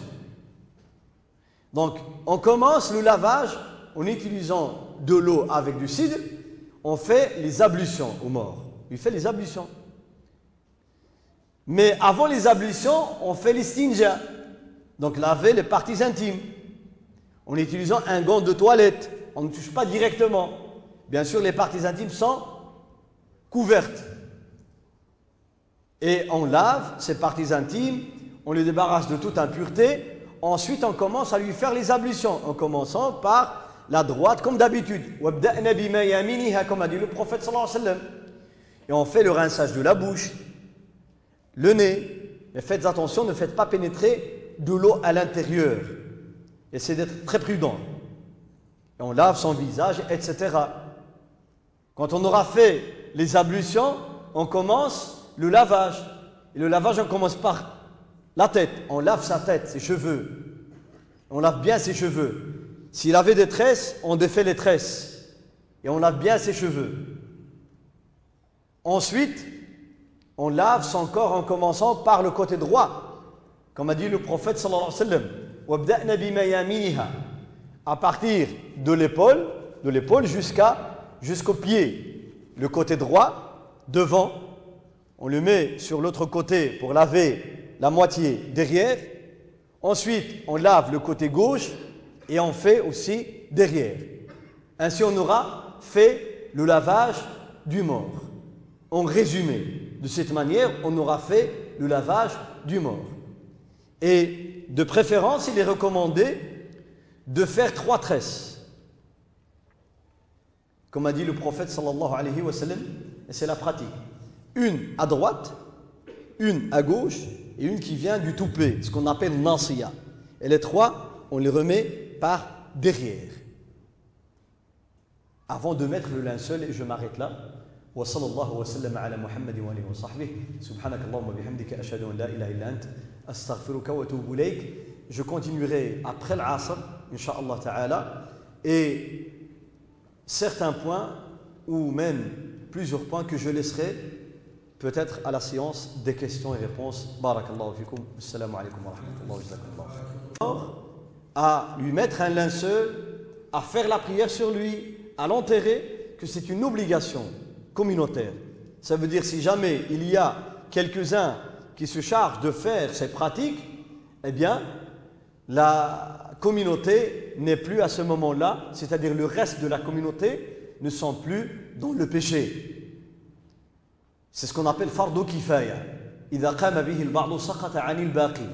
Donc, on commence le lavage en utilisant de l'eau avec du cidre. On fait les ablutions au mort. Il fait les ablutions. Mais avant les ablutions, on fait l'istinja. Donc, laver les parties intimes. En utilisant un gant de toilette. On ne touche pas directement. Bien sûr, les parties intimes sont couvertes. Et on lave ces parties intimes, on les débarrasse de toute impureté. Ensuite, on commence à lui faire les ablutions, en commençant par la droite, comme d'habitude. Comme a dit le prophète sallallahu alayhi wa sallam. Et on fait le rinçage de la bouche, le nez. Mais faites attention, ne faites pas pénétrer de l'eau à l'intérieur. Essayez d'être très prudent. Et on lave son visage, etc. Quand on aura fait les ablutions, on commence le lavage. Et le lavage, on commence par la tête. On lave sa tête, ses cheveux. On lave bien ses cheveux. S'il avait des tresses, on défait les tresses. Et on lave bien ses cheveux. Ensuite, on lave son corps en commençant par le côté droit. Comme a dit le prophète sallallahu alayhi wa sallam. وَابْدَأْنَا بِمَيَامِنِهَا. À partir de l'épaule jusqu'au pied. Le côté droit, devant. On le met sur l'autre côté pour laver la moitié derrière. Ensuite, on lave le côté gauche et on fait aussi derrière. Ainsi, on aura fait le lavage du mort. En résumé, de cette manière, on aura fait le lavage du mort. Et de préférence, il est recommandé de faire 3 tresses. Comme a dit le prophète sallallahu alayhi wa sallam, et c'est la pratique. Une à droite, une à gauche et une qui vient du toupet, ce qu'on appelle nasiya. Et les 3, on les remet par derrière. Avant de mettre le linceul, et je m'arrête là. Wa sallallahu wa sallam ala Muhammadin wa alihi wa sahbihi. Subhanakallahumma bihamdika ashhadu an la ilaha illa ant astaghfiruka wa atubu ilayk. Je continuerai après l'Asr, Inch'Allah ta'ala, et certains points, ou même plusieurs points que je laisserai peut-être à la séance des questions et réponses. Barakallahu fikum. Assalamu alaikum wa rahmatullahi wa barakatuh. À lui mettre un linceul, à faire la prière sur lui, à l'enterrer, que c'est une obligation communautaire. Ça veut dire si jamais il y a quelques-uns qui se chargent de faire ces pratiques, eh bien, la communauté n'est plus à ce moment-là, c'est-à-dire le reste de la communauté ne sont plus dans le péché. C'est ce qu'on appelle fardu kifaya. إذا قام به البعض سقط عن الباقي.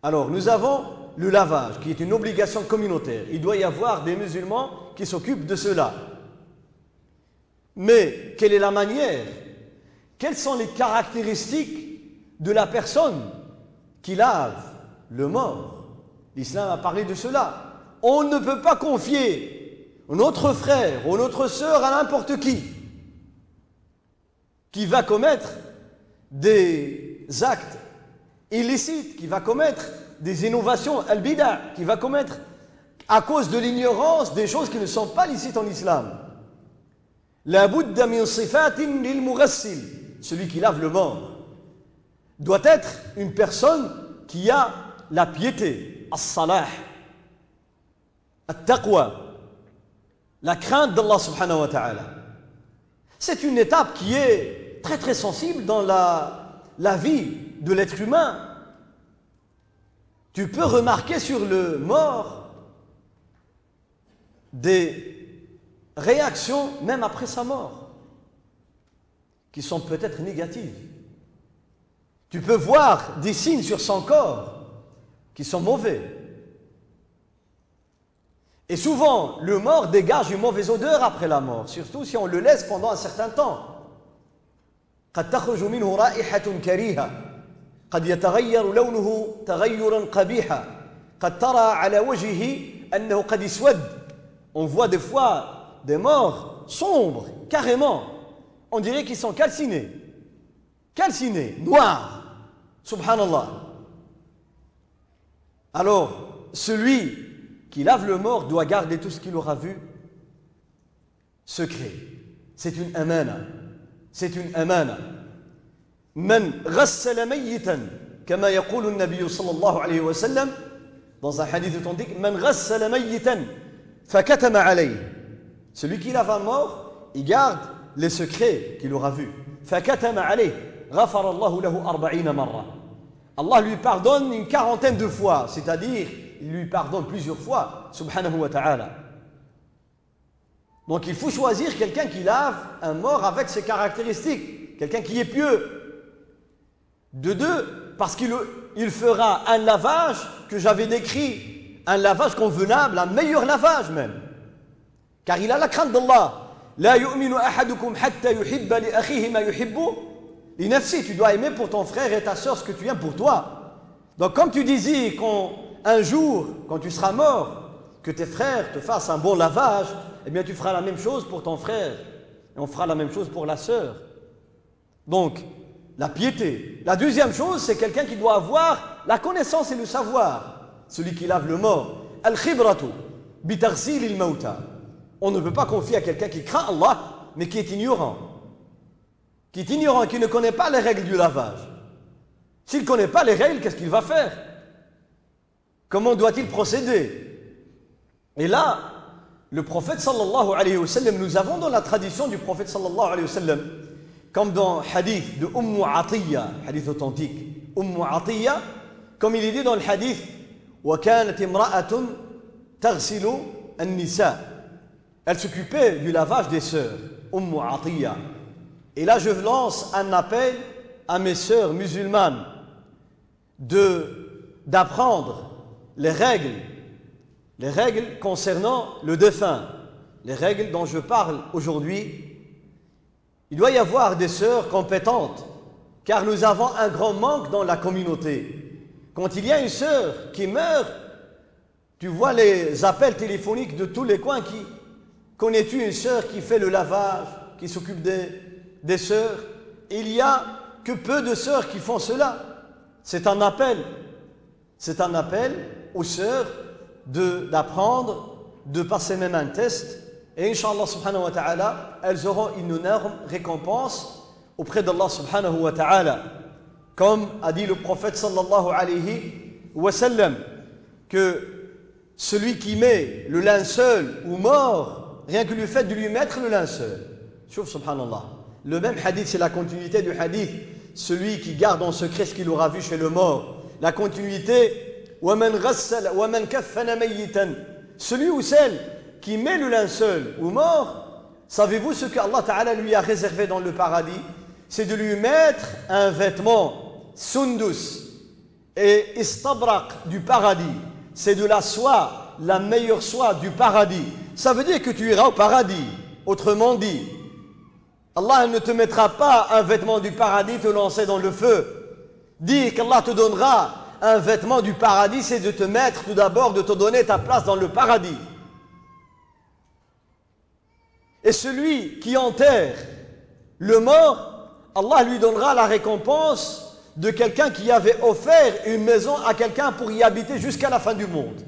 Alors, nous avons le lavage, qui est une obligation communautaire. Il doit y avoir des musulmans qui s'occupent de cela. Mais, quelle est la manière? Quelles sont les caractéristiques de la personne qui lave le mort? L'islam a parlé de cela. On ne peut pas confier notre frère ou notre sœur à n'importe qui va commettre des actes illicites, qui va commettre des innovations, al-bida', qui va commettre à cause de l'ignorance des choses qui ne sont pas licites en islam. La budda min sifatin lil mughassil, celui qui lave le mort, doit être une personne qui a la piété, as-salah, at-taqwa, la crainte d'Allah subhanahu wa ta'ala. C'est une étape qui est très très sensible dans la vie de l'être humain. Tu peux remarquer sur le mort des réactions, même après sa mort, qui sont peut-être négatives. Tu peux voir des signes sur son corps qui sont mauvais. Et souvent, le mort dégage une mauvaise odeur après la mort, surtout si on le laisse pendant un certain temps. قد تخرج منه رائحة كريهة قد يتغير لونه تغيرا قبيحا قد ترى على وجهه أنه قد يسود. On voit des fois des morts sombres, carrément. On dirait qu'ils sont calcinés. Calcinés, noirs. Subhanallah. Alors, celui qui lave le mort doit garder tout ce qu'il aura vu secret. C'est une amana. C'est une amana. من غسل ميتا كما يقول النبي صلى الله عليه وسلم dans un hadith authentique من غسل ميتا فكتم عليه. Celui qui lave un mort, il garde les secrets qu'il aura vus. فكتم عليه غفر الله له 40 مرة. Allah lui pardonne une quarantaine de fois, c'est-à-dire il lui pardonne plusieurs fois, subhanahu wa ta'ala. Donc il faut choisir quelqu'un qui lave un mort avec ses caractéristiques, quelqu'un qui est pieux. De deux, parce qu'il fera un lavage que j'avais décrit, un lavage convenable, un meilleur lavage même. Car il a la crainte d'Allah. La yu'minu ahadukum hatta yuhibba li akhihi ma yuhibbu li nafsi. Tu dois aimer pour ton frère et ta sœur ce que tu aimes pour toi. Donc comme tu disais qu'un jour, quand tu seras mort, que tes frères te fassent un bon lavage, eh bien tu feras la même chose pour ton frère. Et on fera la même chose pour la sœur. Donc, la piété. La deuxième chose, c'est quelqu'un qui doit avoir la connaissance et le savoir. Celui qui lave le mort. Al-khibratu bitaghsil al-mauta. On ne peut pas confier à quelqu'un qui craint Allah, mais qui est ignorant. Qui est ignorant, qui ne connaît pas les règles du lavage. S'il ne connaît pas les règles, qu'est-ce qu'il va faire? Comment doit-il procéder? Et là, le prophète sallallahu alayhi wa sallam, nous avons dans la tradition du prophète sallallahu alayhi wa sallam, comme dans le hadith de Atiyya, hadith authentique, Atiyya, comme il est dit dans le hadith, وَكَانَتْ امْرَأَةٌ تَغْسِلُ النِّسَاء. Elle s'occupait du lavage des sœurs, Atiyya. Et là, je lance un appel à mes sœurs musulmanes d'apprendre les règles concernant le défunt, les règles dont je parle aujourd'hui. Il doit y avoir des sœurs compétentes, car nous avons un grand manque dans la communauté. Quand il y a une sœur qui meurt, tu vois les appels téléphoniques de tous les coins qui... Connais-tu une sœur qui fait le lavage, qui s'occupe des sœurs? Il n'y a que peu de sœurs qui font cela. C'est un appel aux sœurs d'apprendre, de passer même un test. Et Inch'Allah subhanahu wa ta'ala, elles auront une énorme récompense auprès d'Allah subhanahu wa ta'ala. Comme a dit le prophète sallallahu alayhi wa sallam, que celui qui met le linceul ou mort, rien que le fait de lui mettre le linceul, chouf subhanallah. Le même hadith, c'est la continuité du hadith, celui qui garde en secret ce qu'il aura vu chez le mort. La continuité, وَمَنْ غَسَّلَ وَمَنْ كَفَّنَ مَيِّتًا. Celui ou celle qui met le linceul ou mort, savez-vous ce que Allah Ta'ala lui a réservé dans le paradis? C'est de lui mettre un vêtement sundus et istabraq du paradis. C'est de la soie, la meilleure soie du paradis. Ça veut dire que tu iras au paradis. Autrement dit, Allah ne te mettra pas un vêtement du paradis te lancer dans le feu. Dire qu'Allah te donnera un vêtement du paradis, c'est de te mettre tout d'abord, de te donner ta place dans le paradis. Et celui qui enterre le mort, Allah lui donnera la récompense de quelqu'un qui avait offert une maison à quelqu'un pour y habiter jusqu'à la fin du monde.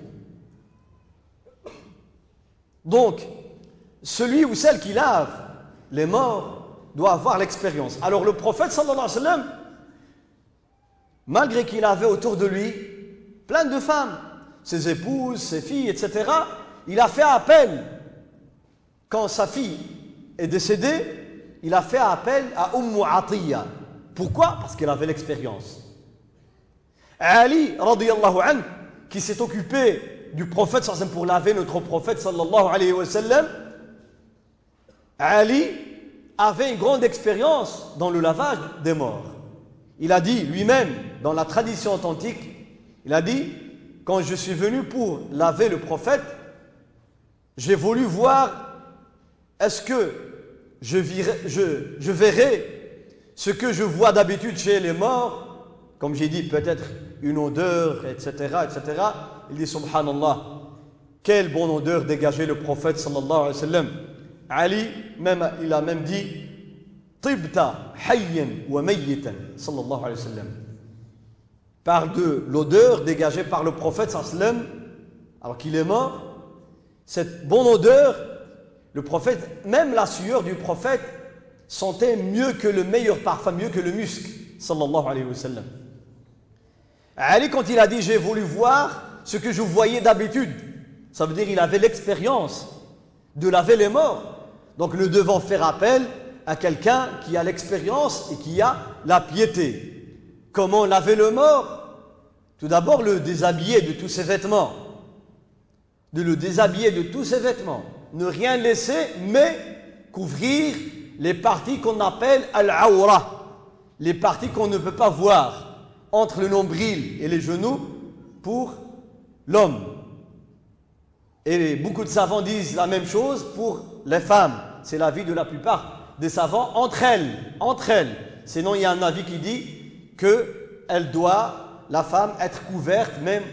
Donc, celui ou celle qui lave les morts doit avoir l'expérience. Alors le prophète sallallahu alayhi wa sallam, malgré qu'il avait autour de lui plein de femmes, ses épouses, ses filles, etc., il a fait appel, quand sa fille est décédée, il a fait appel à Atiyya. Pourquoi? Parce qu'elle avait l'expérience. Ali, radiyallahu anhu, qui s'est occupé du prophète sallallahu alayhi wa sallam pour laver notre prophète sallallahu alayhi wa sallam, Ali avait une grande expérience dans le lavage des morts. Il a dit lui-même, dans la tradition authentique, il a dit, quand je suis venu pour laver le prophète, j'ai voulu voir, est-ce que je verrai ce que je vois d'habitude chez les morts, comme j'ai dit, peut-être une odeur, etc., etc. Il dit, subhanallah, quelle bonne odeur dégageait le prophète sallallahu alayhi wa sallam. Ali, il a même dit, Tibta hayyan wa mayyitan, sallallahu alayhi wa sallam. Parle de l'odeur dégagée par le prophète sallallahu alayhi wa sallam, alors qu'il est mort. Cette bonne odeur, le prophète, même la sueur du prophète, sentait mieux que le meilleur parfum, mieux que le musc, sallallahu alayhi wa sallam. Ali, quand il a dit, j'ai voulu voir ce que je voyais d'habitude, ça veut dire qu'il avait l'expérience de laver les morts. Donc nous devons faire appel à quelqu'un qui a l'expérience et qui a la piété. Comment laver le mort? Tout d'abord, le déshabiller de tous ses vêtements. De le déshabiller de tous ses vêtements. Ne rien laisser, mais couvrir les parties qu'on appelle al-awra. Les parties qu'on ne peut pas voir entre le nombril et les genoux pour l'homme. Et beaucoup de savants disent la même chose pour les femmes. C'est l'avis de la plupart des savants entre elles. Sinon, il y a un avis qui dit que la femme, être couverte même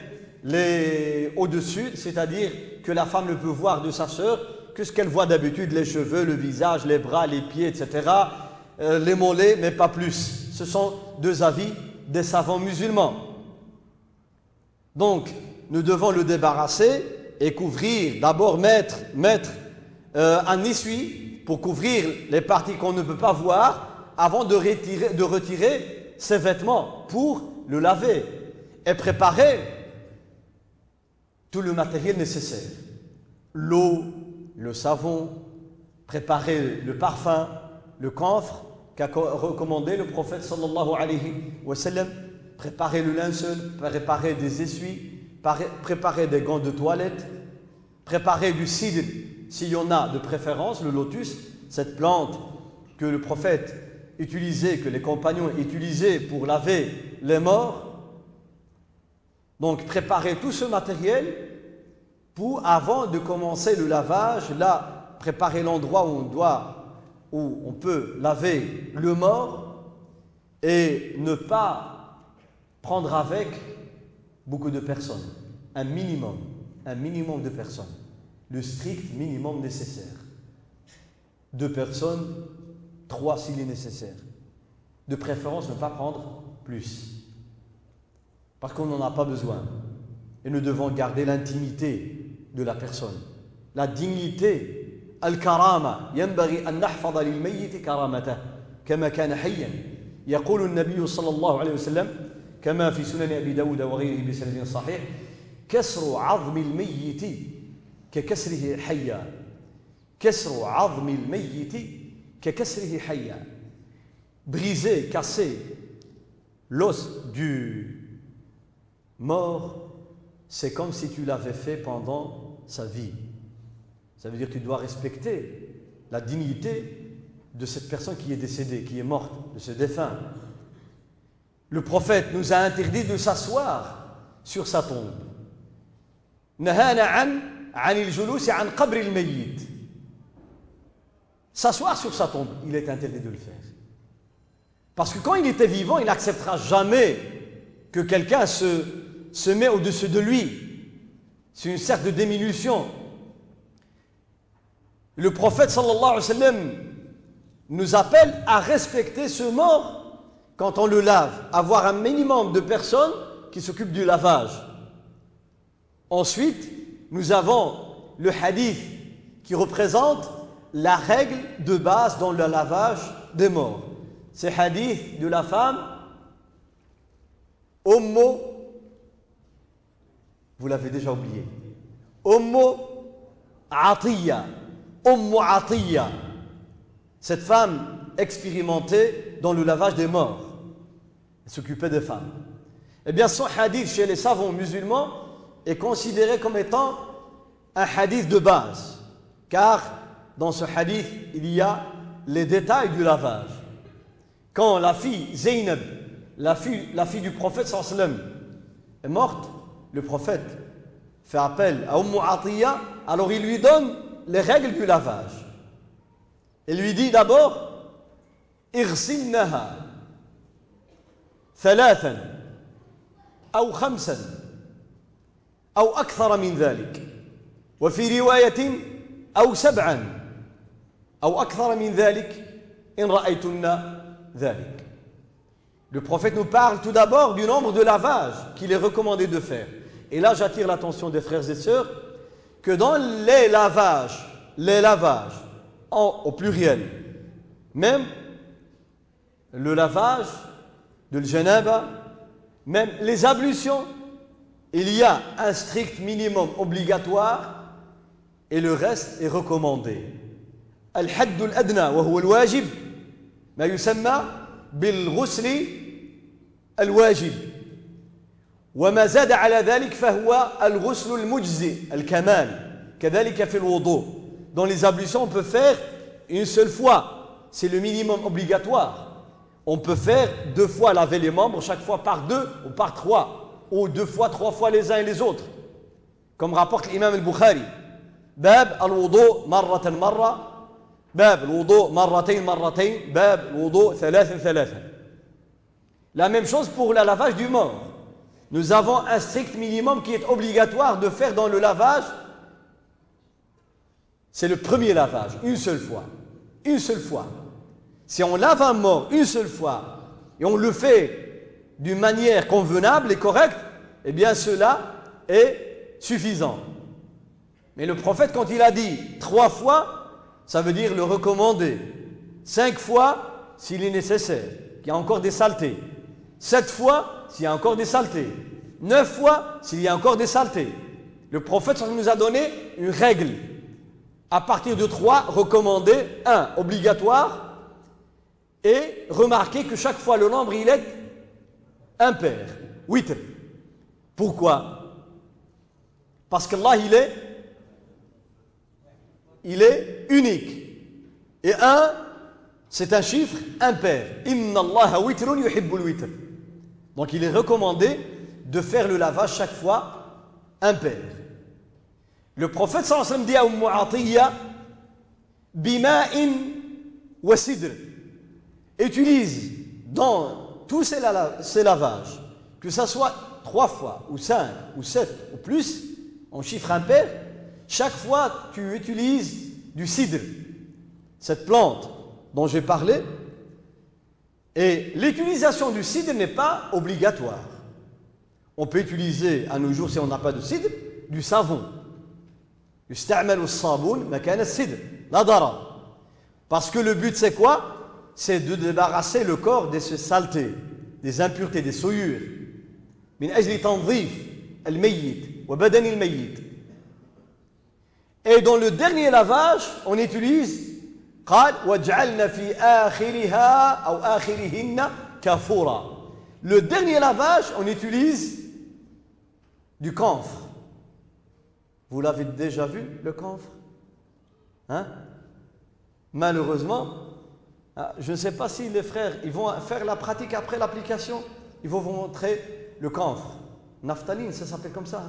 au-dessus, c'est-à-dire que la femme ne peut voir de sa sœur que ce qu'elle voit d'habitude, les cheveux, le visage, les bras, les pieds, etc., les mollets, mais pas plus. Ce sont deux avis des savants musulmans. Donc, nous devons le débarrasser et couvrir, d'abord mettre un essuie pour couvrir les parties qu'on ne peut pas voir avant de retirer ses vêtements pour le laver et préparer tout le matériel nécessaire. L'eau, le savon, préparer le parfum, le camphre qu'a recommandé le prophète sallallahu alayhi wa sallam, préparer le linceul, préparer des essuies, préparer des gants de toilette, préparer du cidre, s'il y en a de préférence, le lotus, cette plante que le prophète utilisait, que les compagnons utilisaient pour laver les morts. Donc préparer tout ce matériel avant de commencer le lavage, là, préparer l'endroit où on peut laver le mort et ne pas prendre avec beaucoup de personnes, un minimum de personnes, le strict minimum nécessaire. 2 personnes, 3 s'il est nécessaire. De préférence, ne pas prendre plus, parce qu'on n'en a pas besoin. Et nous devons garder l'intimité de la personne, la dignité, al-karama. ينبغي أن نحفظ للميت كرامته كما كان حيا. يقول النبي صلى الله عليه وسلم كما في سنن أبي داود وغيره بسند صحيح: كسر عظم الميت ككسره حيا. كسر عظم الميت ككسره حيا. Briser, casser l'os du mort, c'est comme si tu l'avais fait pendant sa vie. Ça veut dire que tu dois respecter la dignité de cette personne qui est décédée, qui est morte, de ce défunt. Le prophète nous a interdit de s'asseoir sur sa tombe. Nahana an al-julus an qabr al-mayyit. S'asseoir sur sa tombe, il est interdit de le faire. Parce que quand il était vivant, il n'acceptera jamais que quelqu'un se met au-dessus de lui. C'est une sorte de diminution. Le prophète sallallahu alayhi wa sallam nous appelle à respecter ce mort quand on le lave, avoir un minimum de personnes qui s'occupent du lavage. Ensuite, nous avons le hadith qui représente la règle de base dans le lavage des morts. C'est hadith de la femme Ummu, vous l'avez déjà oublié, Ummu Atiyya. Ummu Atiyya, cette femme expérimentée dans le lavage des morts. Elle s'occupait des femmes. Eh bien, son hadith chez les savants musulmans est considéré comme étant un hadith de base, car dans ce hadith, il y a les détails du lavage. Quand la fille Zaynab, la fille du prophète sallallahu alayhi wa sallam, est morte, le prophète fait appel à Ummu Atiyya, alors il lui donne les règles du lavage. Il lui dit d'abord اغسلنها ثلاثا أو خمسا أو أكثر من ذلك وفي رواية أو سبعا أو أكثر من ذلك إن رأيتن ذلك. Le prophète nous parle tout d'abord du nombre de lavages qu'il est recommandé de faire. Et là, j'attire l'attention des frères et sœurs que dans les lavages au pluriel, même le lavage de l'janaba, même les ablutions, il y a un strict minimum obligatoire et le reste est recommandé. الحد الأدنى وهو الواجب ما يسمى بالغسل الواجب وما زاد على ذلك فهو الغسل المجزي الكمال كذلك في الوضوء. Dans les ablutions, on peut faire une seule fois, c'est le minimum obligatoire. On peut faire 2 fois laver les membres, chaque fois par 2 ou par 3, ou 2 fois, 3 fois les uns et les autres, comme rapporte l'imam al-Bukhari. Bab al-wudu marratan marra, bab al-wudu marratayn marratayn, bab al-wudu thalathan thalathan. La même chose pour le lavage du mort. Nous avons un strict minimum qui est obligatoire de faire dans le lavage. C'est le premier lavage, une seule fois. Une seule fois. Si on lave un mort une seule fois et on le fait d'une manière convenable et correcte, eh bien cela est suffisant. Mais le prophète, quand il a dit 3 fois, ça veut dire le recommander. 5 fois, s'il est nécessaire, qu'il y a encore des saletés. 7 fois, s'il y a encore des saletés. 9 fois, s'il y a encore des saletés. Le prophète nous a donné une règle. À partir de 3, recommandé, 1, obligatoire, et remarquez que chaque fois le nombre il est impair, witr. Pourquoi? Parce qu'Allah il est unique. Et 1, c'est un chiffre impair. Inna Allah witrun yuhibbul witr. Donc il est recommandé de faire le lavage chaque fois impair. Le prophète sallallahu alayhi wa sallam dit à Ummu Atiyya bima'in wa sidr. Utilise dans tous ces lavages, que ce soit 3 fois, ou 5, ou 7, ou plus, en chiffre impair, chaque fois tu utilises du sidr, cette plante dont j'ai parlé, et l'utilisation du sidr n'est pas obligatoire. On peut utiliser à nos jours, si on n'a pas de sidr, du savon. يستعمل الصابون مكان السدر لا ضرر. Parce que le but c'est quoi? C'est de débarrasser le corps de ces saletés, des impuretés, des souillures. من أجل تنظيف الميت وبدن الميت. Et dans le dernier lavage, on utilise قال وجعلنا في آخرها أو آخرهن كافورا. Le dernier lavage, on utilise du camphre. Vous l'avez déjà vu, le camphre? Hein? Malheureusement, je ne sais pas si les frères ils vont faire la pratique après l'application. Ils vont vous montrer le camphre. Naphtaline, ça s'appelle comme ça.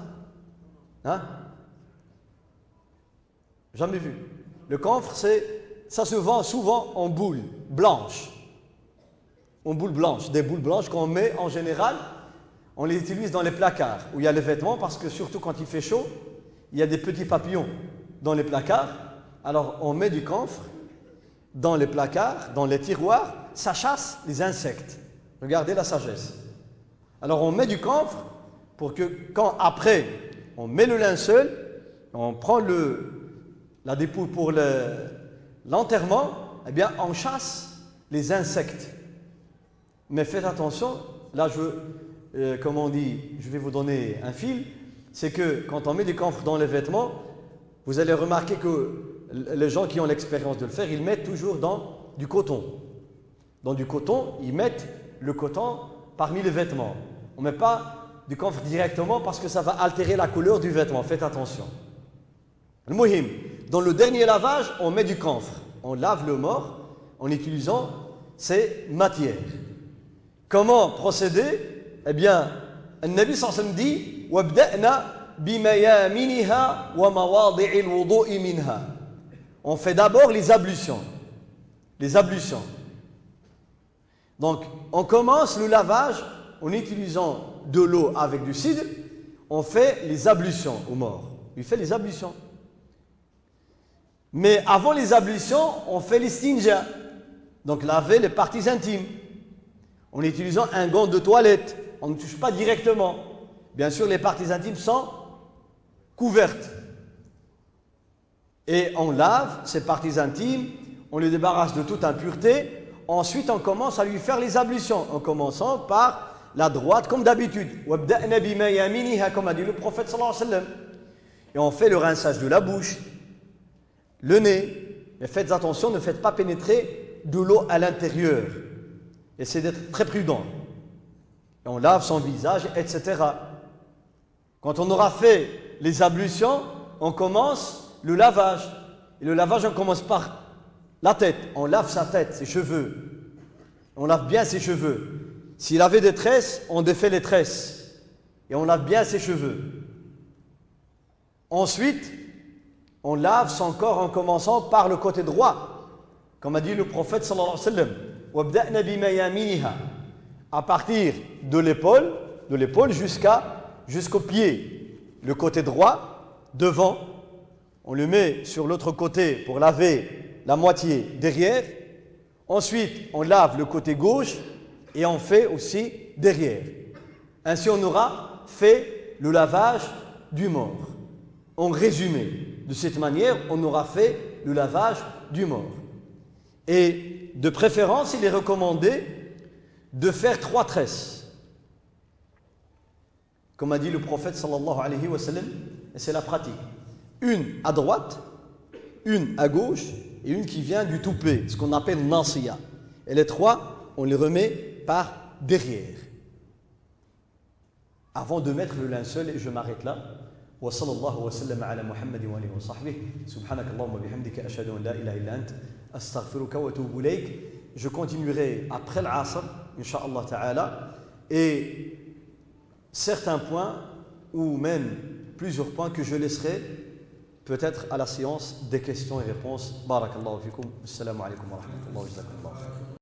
Hein? Jamais vu. Le camphre, ça se vend souvent en boules blanches. En boules blanches. Des boules blanches qu'on met en général, on les utilise dans les placards où il y a les vêtements, parce que surtout quand il fait chaud, il y a des petits papillons dans les placards. Alors on met du camphre dans les placards, dans les tiroirs, ça chasse les insectes. Regardez la sagesse. Alors on met du camphre pour que quand après on met le linceul, on prend la dépouille pour l'enterrement, eh bien on chasse les insectes. Mais faites attention, là comme on dit, je vais vous donner un fil, c'est que quand on met du camphre dans les vêtements, vous allez remarquer que les gens qui ont l'expérience de le faire, ils mettent toujours dans du coton. Dans du coton, ils mettent le coton parmi les vêtements. On ne met pas du camphre directement parce que ça va altérer la couleur du vêtement. Faites attention. Le muhim, dans le dernier lavage, on met du camphre. On lave le mort en utilisant ces matières. Comment procéder? Eh bien, le Nabi sallallahu alayhi wa sallam dit وَابْدَأْنَا بِمَيَامِنِهَا وَمَوَاضِعِ الْوُضُوءِ مِنْهَا. On fait d'abord les ablutions. Les ablutions. Donc, on commence le lavage en utilisant de l'eau avec du cidre. On fait les ablutions au mort. Il fait les ablutions. Mais avant les ablutions, on fait l'istinja. Donc, laver les parties intimes. En utilisant un gant de toilette. On ne touche pas directement. Bien sûr, les parties intimes sont couvertes. Et on lave ces parties intimes, on les débarrasse de toute impureté. Ensuite, on commence à lui faire les ablutions, en commençant par la droite, comme d'habitude. Comme a dit le prophète sallallahu alayhi wa sallam. Et on fait le rinçage de la bouche, le nez. Mais faites attention, ne faites pas pénétrer de l'eau à l'intérieur. Essayez d'être très prudent. Et on lave son visage, etc. Quand on aura fait les ablutions, on commence le lavage. Et le lavage, on commence par la tête. On lave sa tête, ses cheveux. On lave bien ses cheveux. S'il avait des tresses, on défait les tresses. Et on lave bien ses cheveux. Ensuite, on lave son corps en commençant par le côté droit. Comme a dit le prophète sallallahu alayhi wa sallam. وَابْدَأْنَا بِمَيَامِنِهَا. À partir de l'épaule jusqu'au pied. Le côté droit, devant. On le met sur l'autre côté pour laver la moitié derrière. Ensuite, on lave le côté gauche et on fait aussi derrière. Ainsi, on aura fait le lavage du mort. En résumé, de cette manière, on aura fait le lavage du mort. Et de préférence, il est recommandé de faire 3 tresses. Comme a dit le prophète sallallahu alayhi wa sallam, et c'est la pratique. Une à droite, une à gauche et une qui vient du toupet, ce qu'on appelle nasiya. Et les 3, on les remet par derrière. Avant de mettre le linceul, et je m'arrête là. Wa sallallahu wa sallam ala Muhammadin wa alihi wa sahbihi. Subhanakallahumma bihamdika ashhadu an la ilaha illa ant astaghfiruka wa atubu ilayk. Je continuerai après l'Asr, Inch'Allah ta'ala, et certains points, ou même plusieurs points que je laisserai peut-être à la séance des questions et réponses. Barakallahu fikum. Assalamu alaikum wa rahmatullahi wa barakatuh.